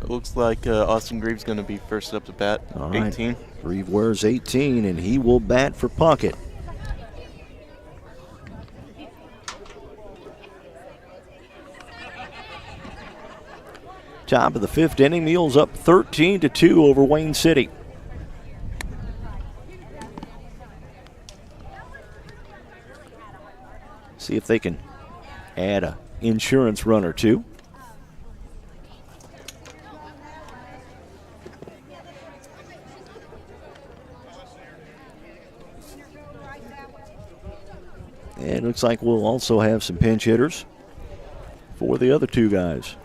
Looks like Austin Greaves going to be first up to bat. All right. 18. Grieve wears 18, and he will bat for Puckett. Top of the fifth inning, Mules up 13-2 over Wayne City. See if they can add an insurance run or two. And it looks like we'll also have some pinch hitters for the other two guys.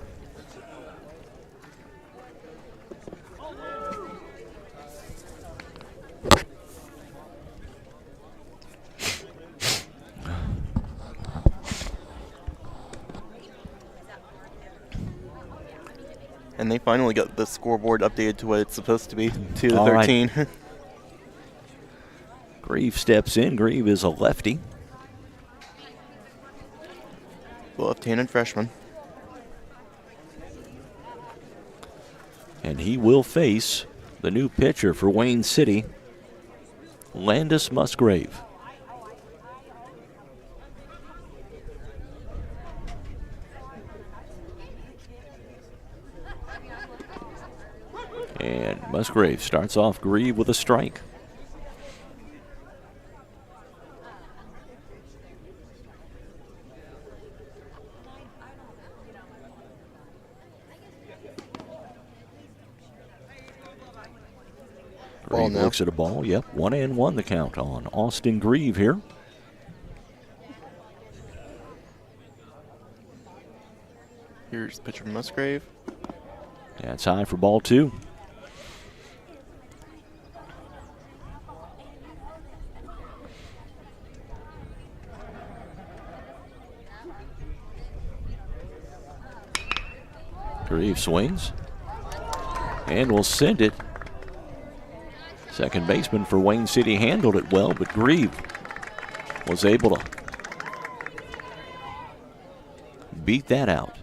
And they finally got the scoreboard updated to what it's supposed to be, 2-13. All right. Grieve steps in. Grieve is a lefty. Left-handed freshman. And he will face the new pitcher for Wayne City, Landis Musgrave. And Musgrave starts off Grieve with a strike. Grieve looks at a ball. Yep, 1-1 the count on Austin Grieve here. Here's the pitcher Musgrave. That's high for ball 2. Grieve swings and will send it. Second baseman for Wayne City handled it well, but Grieve was able to beat that out.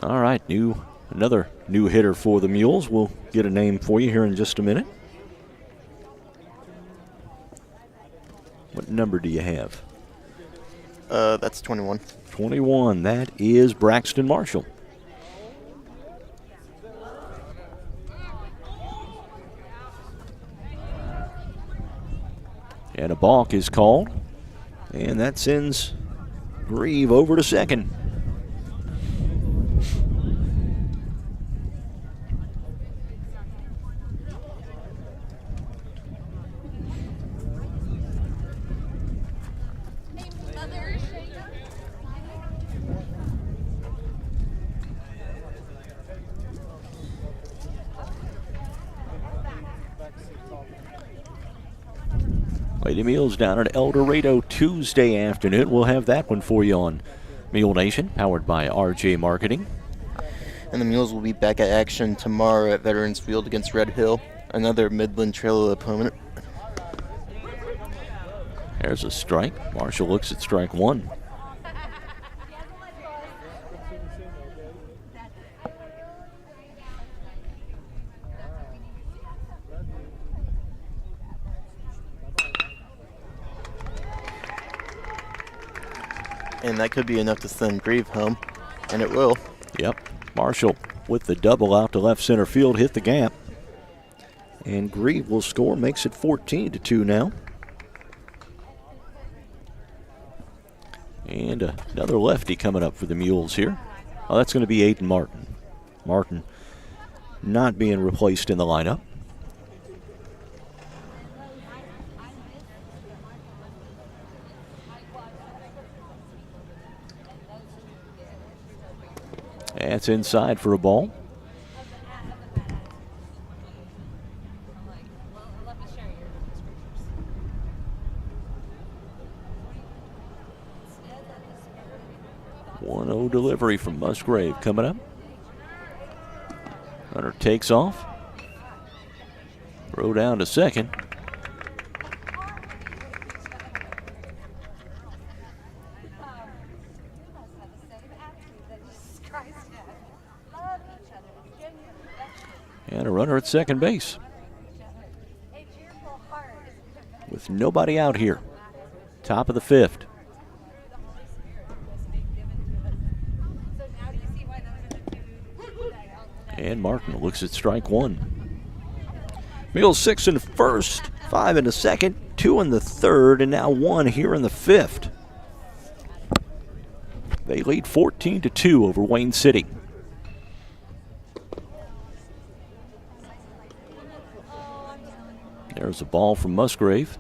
All right, another new hitter for the Mules. We'll get a name for you here in just a minute. What number do you have? That's 21. 21. That is Braxton Marshall. And a balk is called, and that sends Grieve over to second. Lady Mules down at El Dorado Tuesday afternoon. We'll have that one for you on Mule Nation, powered by RJ Marketing. And the Mules will be back at action tomorrow at Veterans Field against Red Hill, another Midland Trail opponent. There's a strike. Marshall looks at strike one. And that could be enough to send Grieve home, and it will. Yep. Marshall with the double out to left center field, hit the gap. And Grieve will score, makes it 14-2 now. And another lefty coming up for the Mules here. Oh, that's going to be Aiden Martin. Martin not being replaced in the lineup. That's inside for a ball. One-0 delivery from Musgrave coming up. Runner takes off. Throw down to second. And a runner at second base. With nobody out here. Top of the fifth. And Martin looks at strike one. Mules 6 in the first, 5 in the second, 2 in the third, and now 1 here in the fifth. They lead 14-2 over Wayne City. There's a ball from Musgrave.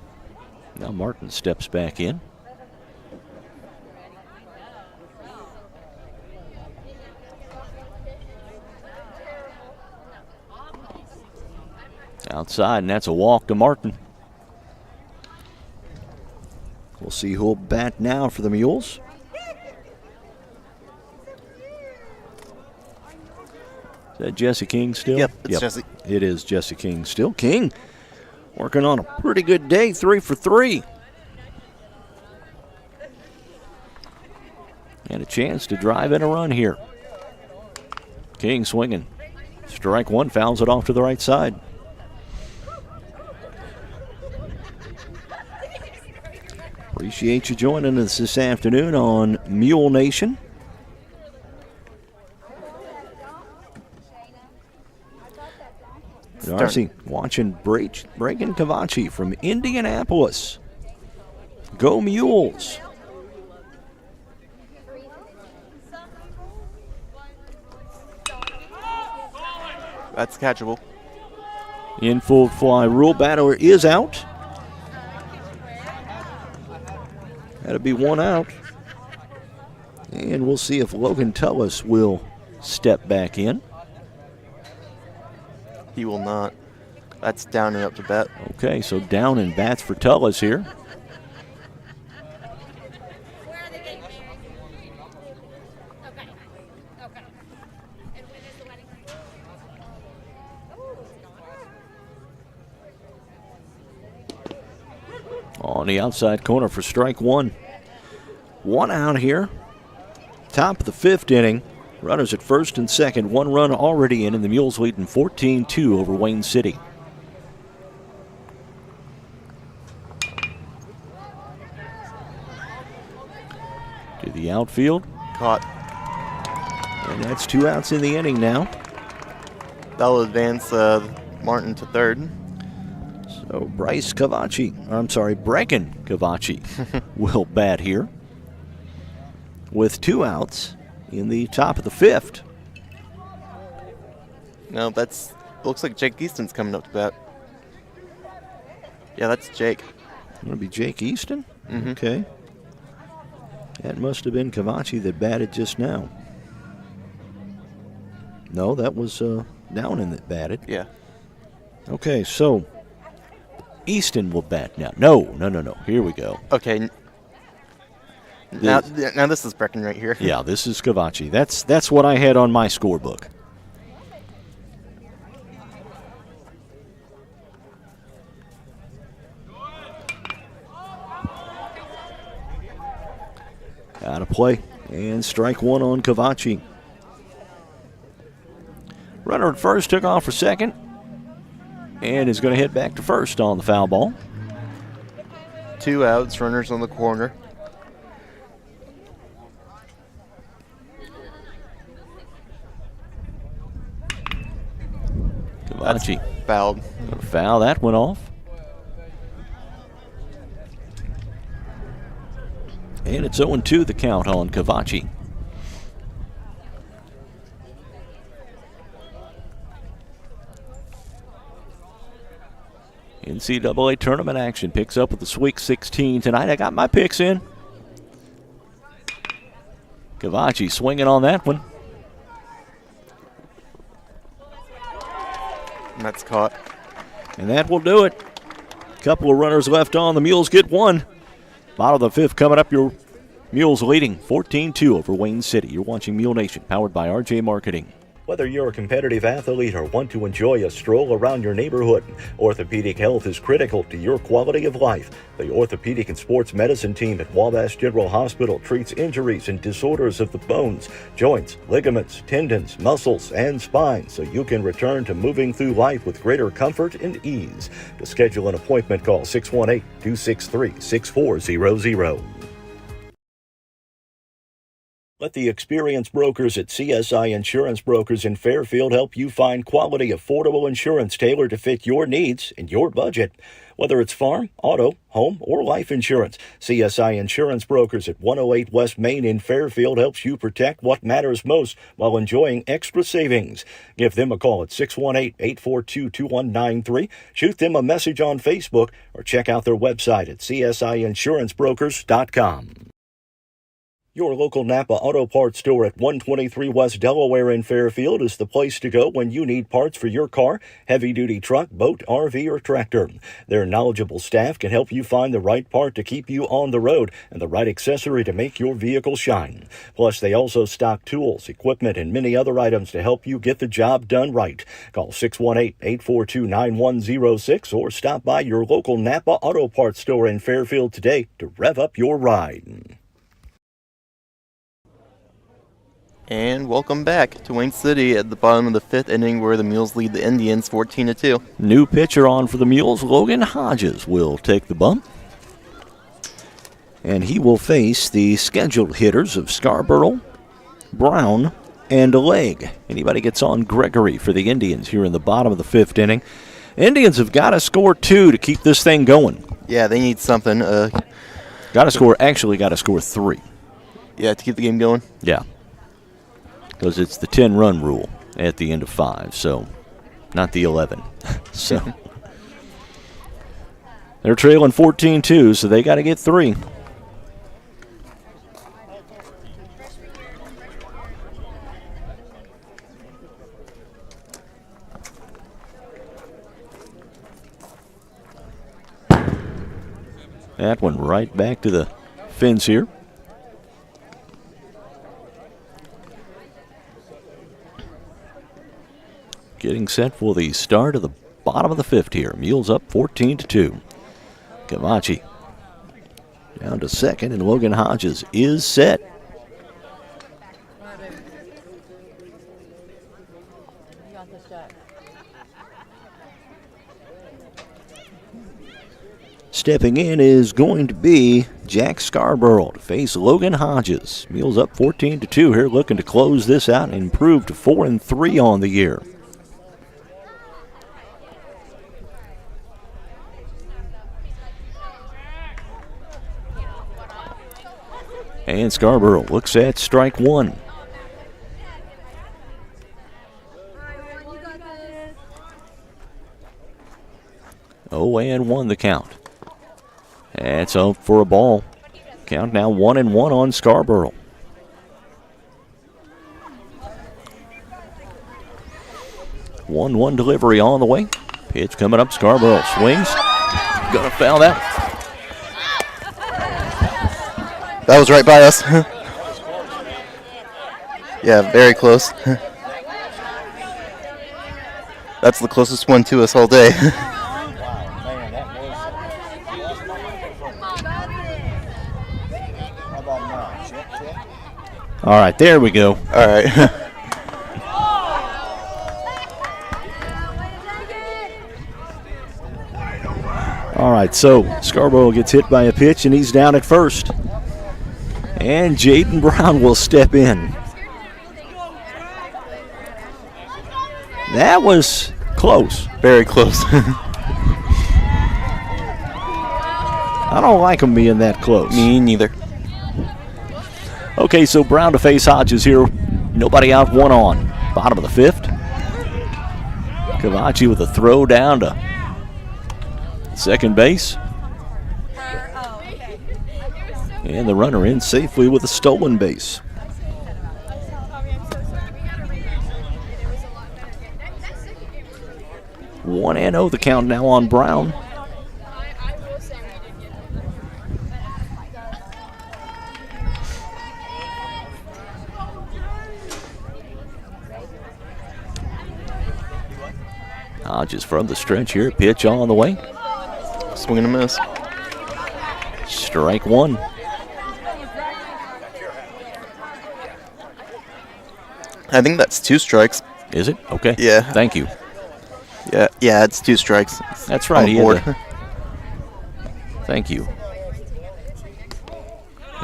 Now Martin steps back in. Outside, and that's a walk to Martin. We'll see who'll bat now for the Mules. Is that Jesse King still? Yep, it's Jesse. It is Jesse King still. King working on a pretty good day, 3 for 3. And a chance to drive in a run here. King swinging. Strike one, fouls it off to the right side. Appreciate you joining us this afternoon on Mule Nation. Darcy watching Breakin Cavachi from Indianapolis. Go Mules. That's catchable. Infield fly rule. Batter is out. That'll be 1 out. And we'll see if Logan Tullis will step back in. He will not. That's down and up to bat. Okay, so down and bats for Tullis here. On the outside corner for strike one. 1 out here. Top of the fifth inning. Runners at first and second. 1 run already in, and the Mules leading 14-2 over Wayne City. To the outfield. Caught. And that's 2 outs in the inning now. That'll advance Martin to third. So Breakin Cavachi will bat here with 2 outs in the top of the fifth. No, looks like Jake Easton's coming up to bat. Yeah, that's Jake. Going to be Jake Easton? Mm-hmm. Okay. That must have been Cavachi that batted just now. No, that was Downen that batted. Yeah. Okay, so Easton will bat now. No. Here we go. Okay. Now this is Brecken right here. Yeah, this is Cavacci. That's what I had on my scorebook. Out of play, and strike one on Cavacci. Runner at first took off for second, and is going to head back to first on the foul ball. 2 outs, runners on the corner. Cavacci fouled. Foul, that went off. And it's 0-2 the count on Cavacci. NCAA tournament action picks up with the Sweet 16 tonight. I got my picks in. Cavacci swinging on that one. And that's caught. And that will do it. Couple of runners left on. The Mules get one. Bottom of the fifth coming up. Your Mules leading 14-2 over Wayne City. You're watching Mule Nation, powered by RJ Marketing. Whether you're a competitive athlete or want to enjoy a stroll around your neighborhood, orthopedic health is critical to your quality of life. The Orthopedic and Sports Medicine team at Wabash General Hospital treats injuries and disorders of the bones, joints, ligaments, tendons, muscles, and spine so you can return to moving through life with greater comfort and ease. To schedule an appointment, call 618-263-6400. Let the experienced brokers at CSI Insurance Brokers in Fairfield help you find quality, affordable insurance tailored to fit your needs and your budget. Whether it's farm, auto, home, or life insurance, CSI Insurance Brokers at 108 West Main in Fairfield helps you protect what matters most while enjoying extra savings. Give them a call at 618-842-2193, shoot them a message on Facebook, or check out their website at csiinsurancebrokers.com. Your local Napa Auto Parts store at 123 West Delaware in Fairfield is the place to go when you need parts for your car, heavy-duty truck, boat, RV, or tractor. Their knowledgeable staff can help you find the right part to keep you on the road and the right accessory to make your vehicle shine. Plus, they also stock tools, equipment, and many other items to help you get the job done right. Call 618-842-9106 or stop by your local Napa Auto Parts store in Fairfield today to rev up your ride. And welcome back to Wayne City at the bottom of the fifth inning where the Mules lead the Indians 14-2. New pitcher on for the Mules. Logan Hodges will take the bump. And he will face the scheduled hitters of Scarborough, Brown, and Legg. Anybody gets on Gregory for the Indians here in the bottom of the fifth inning. Indians have got to score 2 to keep this thing going. Yeah, they need something. Got to score 3. Yeah, to keep the game going. Yeah. Because it's the 10-run rule at the end of 5, so not the 11. So they're trailing 14-2, so they got to get 3. That one right back to the fence here. Getting set for the start of the bottom of the fifth here. Mules up 14-2. Cavacci down to second, and Logan Hodges is set. Stepping in is going to be Jack Scarborough to face Logan Hodges. Mules up 14-2 here, looking to close this out and improve to 4-3 on the year. And Scarborough looks at strike 1. Oh, and 1 the count. That's up for a ball. Count now 1-1 on Scarborough. One delivery on the way. Pitch coming up. Scarborough swings. Gonna foul that. That was right by us. Yeah, very close. That's the closest one to us all day. All right, there we go. All right. All right, so Scarborough gets hit by a pitch, and he's down at first. And Jaden Brown will step in. That was close. Very close. I don't like him being that close. Me neither. Okay, so Brown to face Hodges here. Nobody out, one on. Bottom of the fifth. Cavachi with a throw down to second base. And the runner in safely with a stolen base. 1-0 the count now on Brown. Hodges from the stretch here. Pitch on the way. Swing and a miss. Strike one. I think that's 2 strikes. Is it? Okay. Yeah. Thank you. Yeah, it's 2 strikes. That's right. On the board. Thank you.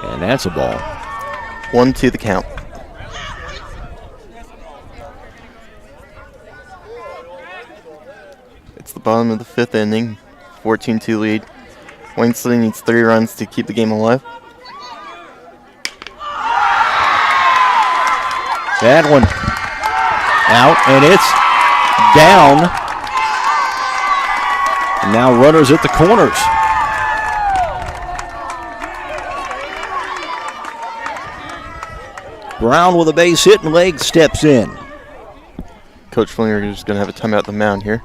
And that's a ball. 1-2 the count. It's the bottom of the 5th inning. 14-2 lead. Wayne City needs 3 runs to keep the game alive. That one out, and it's down. And now runners at the corners. Brown with a base hit and leg steps in. Coach Flinger is going to have a timeout at the mound here.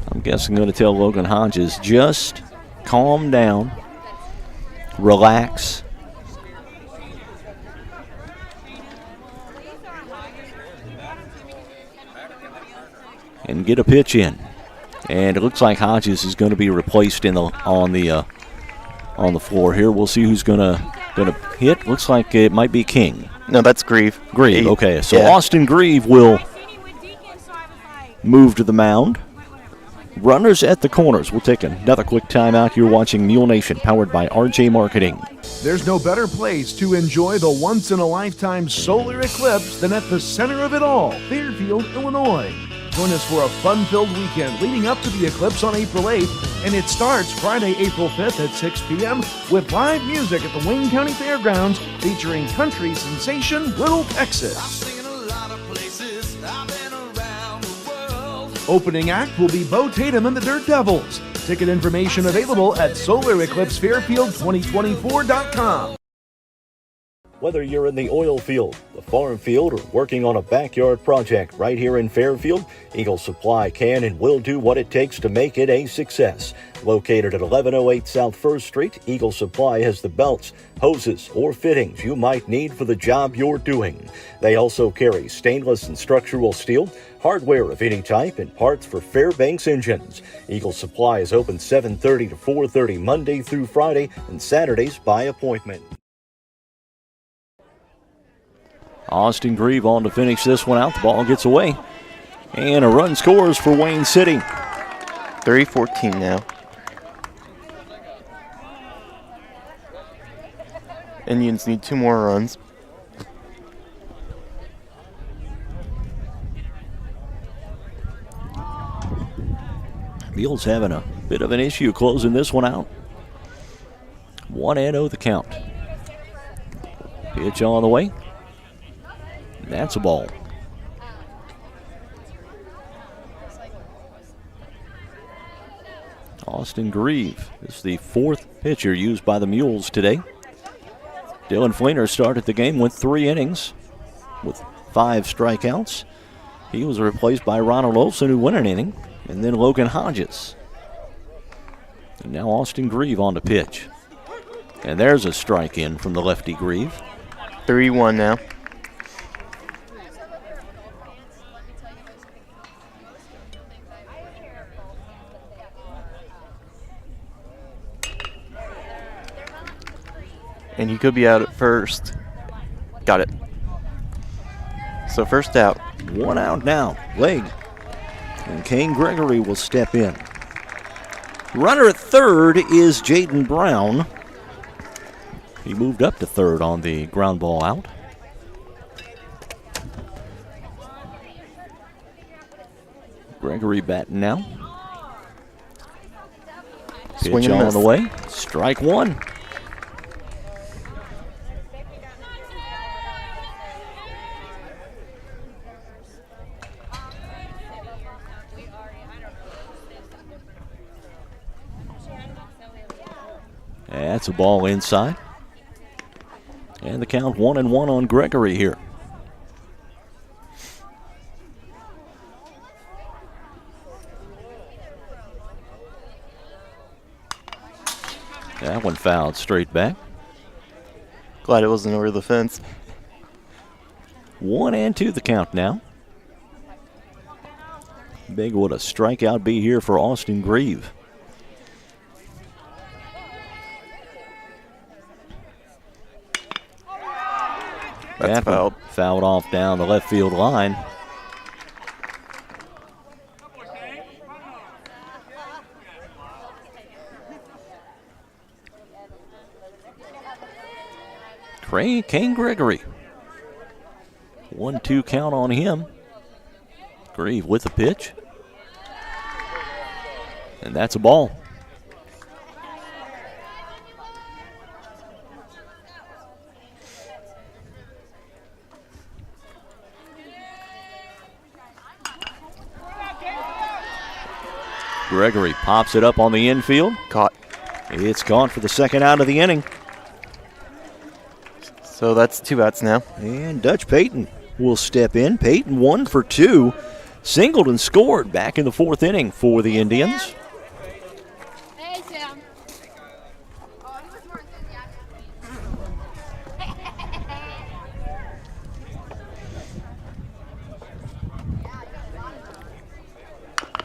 I'm guessing going to tell Logan Hodges, just calm down, relax. And get a pitch in. And it looks like Hodges is going to be replaced on the floor here. We'll see who's going to hit. Looks like it might be King. No, that's Grieve. Grieve, okay. So yeah. Austin Grieve will move to the mound. Runners at the corners. We'll take another quick timeout. You're watching Mule Nation, powered by RJ Marketing. There's no better place to enjoy the once-in-a-lifetime solar eclipse than at the center of it all, Fairfield, Illinois. Join us for a fun-filled weekend leading up to the eclipse on April 8th, and it starts Friday, April 5th at 6 p.m. with live music at the Wayne County Fairgrounds featuring country sensation Little Texas. Opening act will be Bo Tatum and the Dirt Devils. Ticket information available at SolarEclipseFairfield2024.com. Whether you're in the oil field, the farm field, or working on a backyard project right here in Fairfield, Eagle Supply can and will do what it takes to make it a success. Located at 1108 South 1st Street, Eagle Supply has the belts, hoses, or fittings you might need for the job you're doing. They also carry stainless and structural steel, hardware of any type, and parts for Fairbanks engines. Eagle Supply is open 7:30 to 4:30 Monday through Friday and Saturdays by appointment. Austin Grieve on to finish this one out. The ball gets away. And a run scores for Wayne City. 3-14 now. Indians need 2 more runs. Mules having a bit of an issue closing this one out. 1-0 the count. Pitch on the way. That's a ball. Austin Grieve is the 4th pitcher used by the Mules today. Dylan Fleener started the game with 3 innings with 5 strikeouts. He was replaced by Ronald Olson, who went an inning. and then Logan Hodges. And now Austin Grieve on the pitch. And there's a strike in from the lefty Grieve. 3-1 now. And he could be out at first. Got it. So first out. One out now. Leg. And Kane Gregory will step in. Runner at third is Jaden Brown. He moved up to third on the ground ball out. Gregory batting now. Pitch on the way. Strike one. That's a ball inside. And the count 1-1 on Gregory here. That one fouled straight back. Glad it wasn't over the fence. 1-2 the count now. Big would a strikeout be here for Austin Grieve. That's fouled. Fouled off down the left field line. Kane Gregory. 1-2 count on him. Grieve with the pitch. And that's a ball. Gregory pops it up on the infield. Caught. It's gone for the second out of the inning. So that's 2 outs now. And Dutch Payton will step in. Payton 1 for 2. Singled and scored back in the fourth inning for the Indians.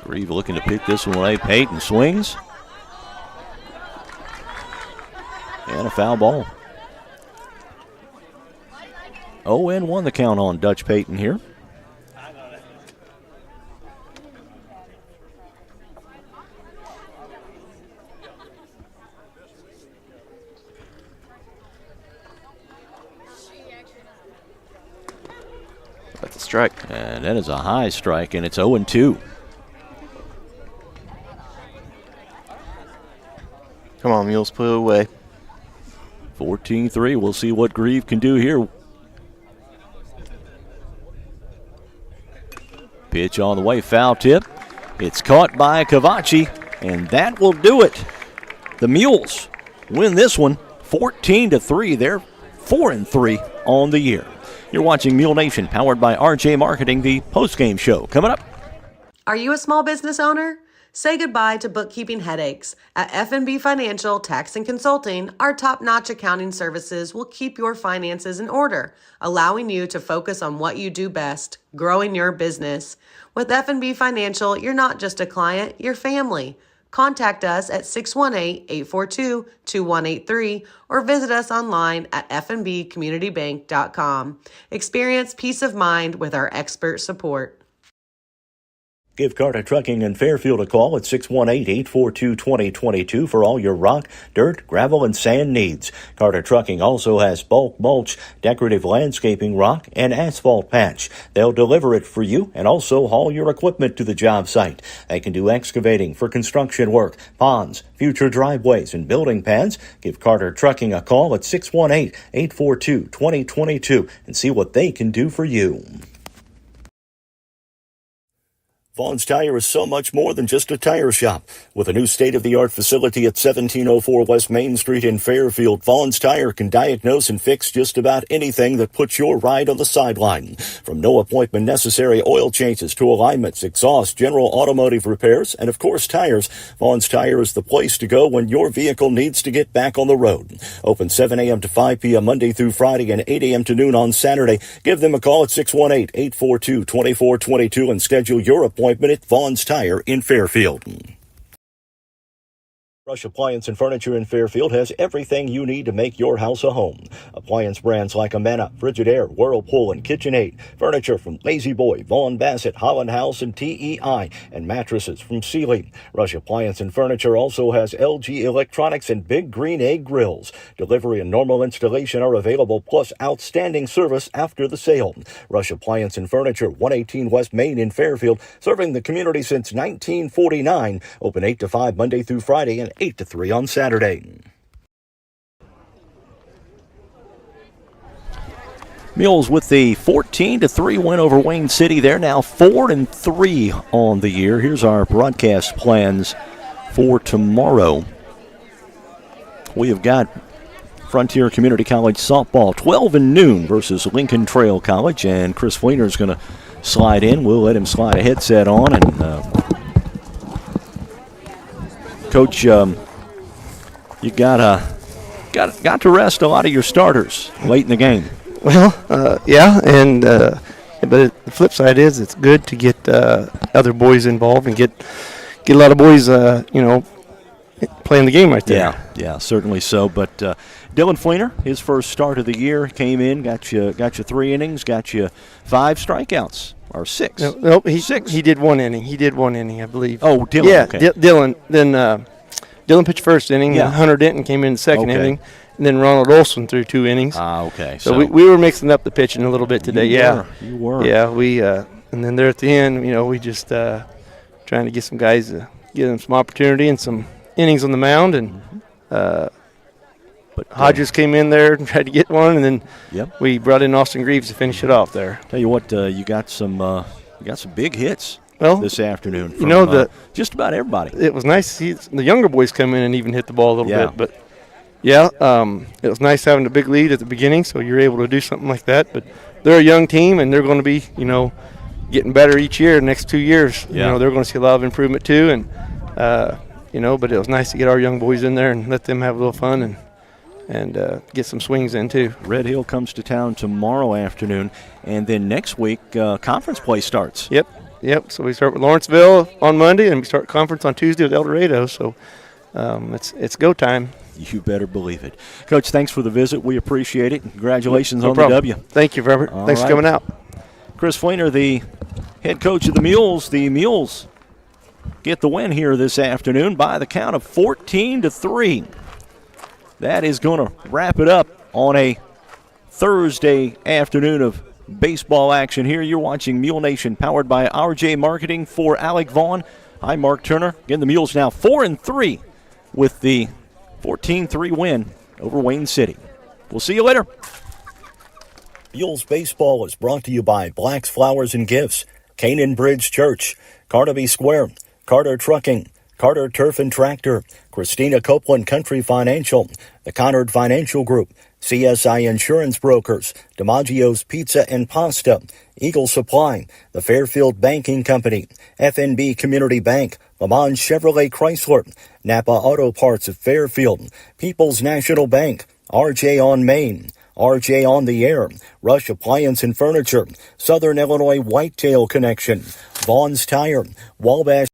Grieve looking to pick this one away. Payton swings. And a foul ball. 0-1 the count on Dutch Payton here. That's a strike. And that is a high strike, and it's 0-2. Come on, Mules, put it away. 14-3. We'll see what Grieve can do here. Pitch on the way, foul tip. It's caught by Cavacci, and that will do it. The Mules win this one 14-3. They're 4-3 on the year. You're watching Mule Nation, powered by RJ Marketing, the postgame show. Coming up. Are you a small business owner? Say goodbye to bookkeeping headaches. At F&B Financial Tax and Consulting, our top-notch accounting services will keep your finances in order, allowing you to focus on what you do best, growing your business. With F&B Financial, you're not just a client, you're family. Contact us at 618-842-2183 or visit us online at fnbcommunitybank.com. Experience peace of mind with our expert support. Give Carter Trucking in Fairfield a call at 618-842-2022 for all your rock, dirt, gravel, and sand needs. Carter Trucking also has bulk mulch, decorative landscaping rock, and asphalt patch. They'll deliver it for you and also haul your equipment to the job site. They can do excavating for construction work, ponds, future driveways, and building pads. Give Carter Trucking a call at 618-842-2022 and see what they can do for you. Vaughn's Tire is so much more than just a tire shop. With a new state-of-the-art facility at 1704 West Main Street in Fairfield, Vaughn's Tire can diagnose and fix just about anything that puts your ride on the sideline. From no appointment necessary oil changes to alignments, exhaust, general automotive repairs, and of course tires, Vaughn's Tire is the place to go when your vehicle needs to get back on the road. Open 7 a.m. to 5 p.m. Monday through Friday and 8 a.m. to noon on Saturday. Give them a call at 618-842-2422 and schedule your appointment at Vaughn's Tire in Fairfield. Rush Appliance and Furniture in Fairfield has everything you need to make your house a home. Appliance brands like Amana, Frigidaire, Whirlpool, and KitchenAid. Furniture from Lazy Boy, Vaughan Bassett, Holland House, and TEI. And mattresses from Sealy. Rush Appliance and Furniture also has LG Electronics and Big Green Egg Grills. Delivery and normal installation are available, plus outstanding service after the sale. Rush Appliance and Furniture, 118 West Main in Fairfield, serving the community since 1949. Open 8 to 5 Monday through Friday and 8 to 3 on Saturday. Mules with the 14-3 win over Wayne City. They're now 4-3 on the year. Here's our broadcast plans for tomorrow. We have got Frontier Community College softball, 12 and noon versus Lincoln Trail College, and Chris Fleener is going to slide in. We'll let him slide a headset on, and Coach, you got to rest a lot of your starters late in the game. Well, yeah, and but the flip side is it's good to get other boys involved and get a lot of boys, playing the game right there. Yeah, certainly so. But Dylan Fleener, his first start of the year, came in, got you 3 innings, got you 5 strikeouts. Or 6. Nope, he did 1 inning. He did 1 inning, I believe. Oh, Dylan. Yeah, okay. Dylan. Then Dylan pitched first inning. Yeah. And Hunter Denton came in the second inning. And then Ronald Olson threw 2 innings. Okay. So we were mixing up the pitching a little bit today. You were. Yeah, we and then there at the end, we just trying to get some guys, give them some opportunity and some innings on the mound. And but Hodges came in there and tried to get one, and then we brought in Austin Greaves to finish it off there. Tell you what, you got some big hits this afternoon from just about everybody. It was nice to see the younger boys come in and even hit the ball a little bit. But, it was nice having a big lead at the beginning, so you're able to do something like that. But they're a young team, and they're going to be, getting better each year. The next 2 years, they're going to see a lot of improvement too. And, but it was nice to get our young boys in there and let them have a little fun and get some swings in too. Red Hill comes to town tomorrow afternoon, and then next week conference play starts. Yep. So we start with Lawrenceville on Monday, and we start conference on Tuesday with El Dorado. So it's go time. You better believe it. Coach, thanks for the visit. We appreciate it. Congratulations no on problem. the W. Thank you, Robert. Thanks for coming out. Chris Fleener, the head coach of the Mules. The Mules get the win here this afternoon by the count of 14-3. That is going to wrap it up on a Thursday afternoon of baseball action here. You're watching Mule Nation, powered by RJ Marketing. For Alec Vaughn, I'm Mark Turner. Again, the Mules now 4-3 with the 14-3 win over Wayne City. We'll see you later. Mules Baseball is brought to you by Black's Flowers and Gifts, Canaan Bridge Church, Carnaby Square, Carter Trucking, Carter Turf and Tractor, Christina Copeland Country Financial, the Conard Financial Group, CSI Insurance Brokers, DiMaggio's Pizza and Pasta, Eagle Supply, the Fairfield Banking Company, FNB Community Bank, Le Mans Chevrolet Chrysler, Napa Auto Parts of Fairfield, People's National Bank, RJ on Main, RJ on the Air, Rush Appliance and Furniture, Southern Illinois Whitetail Connection, Vaughn's Tire, Wabash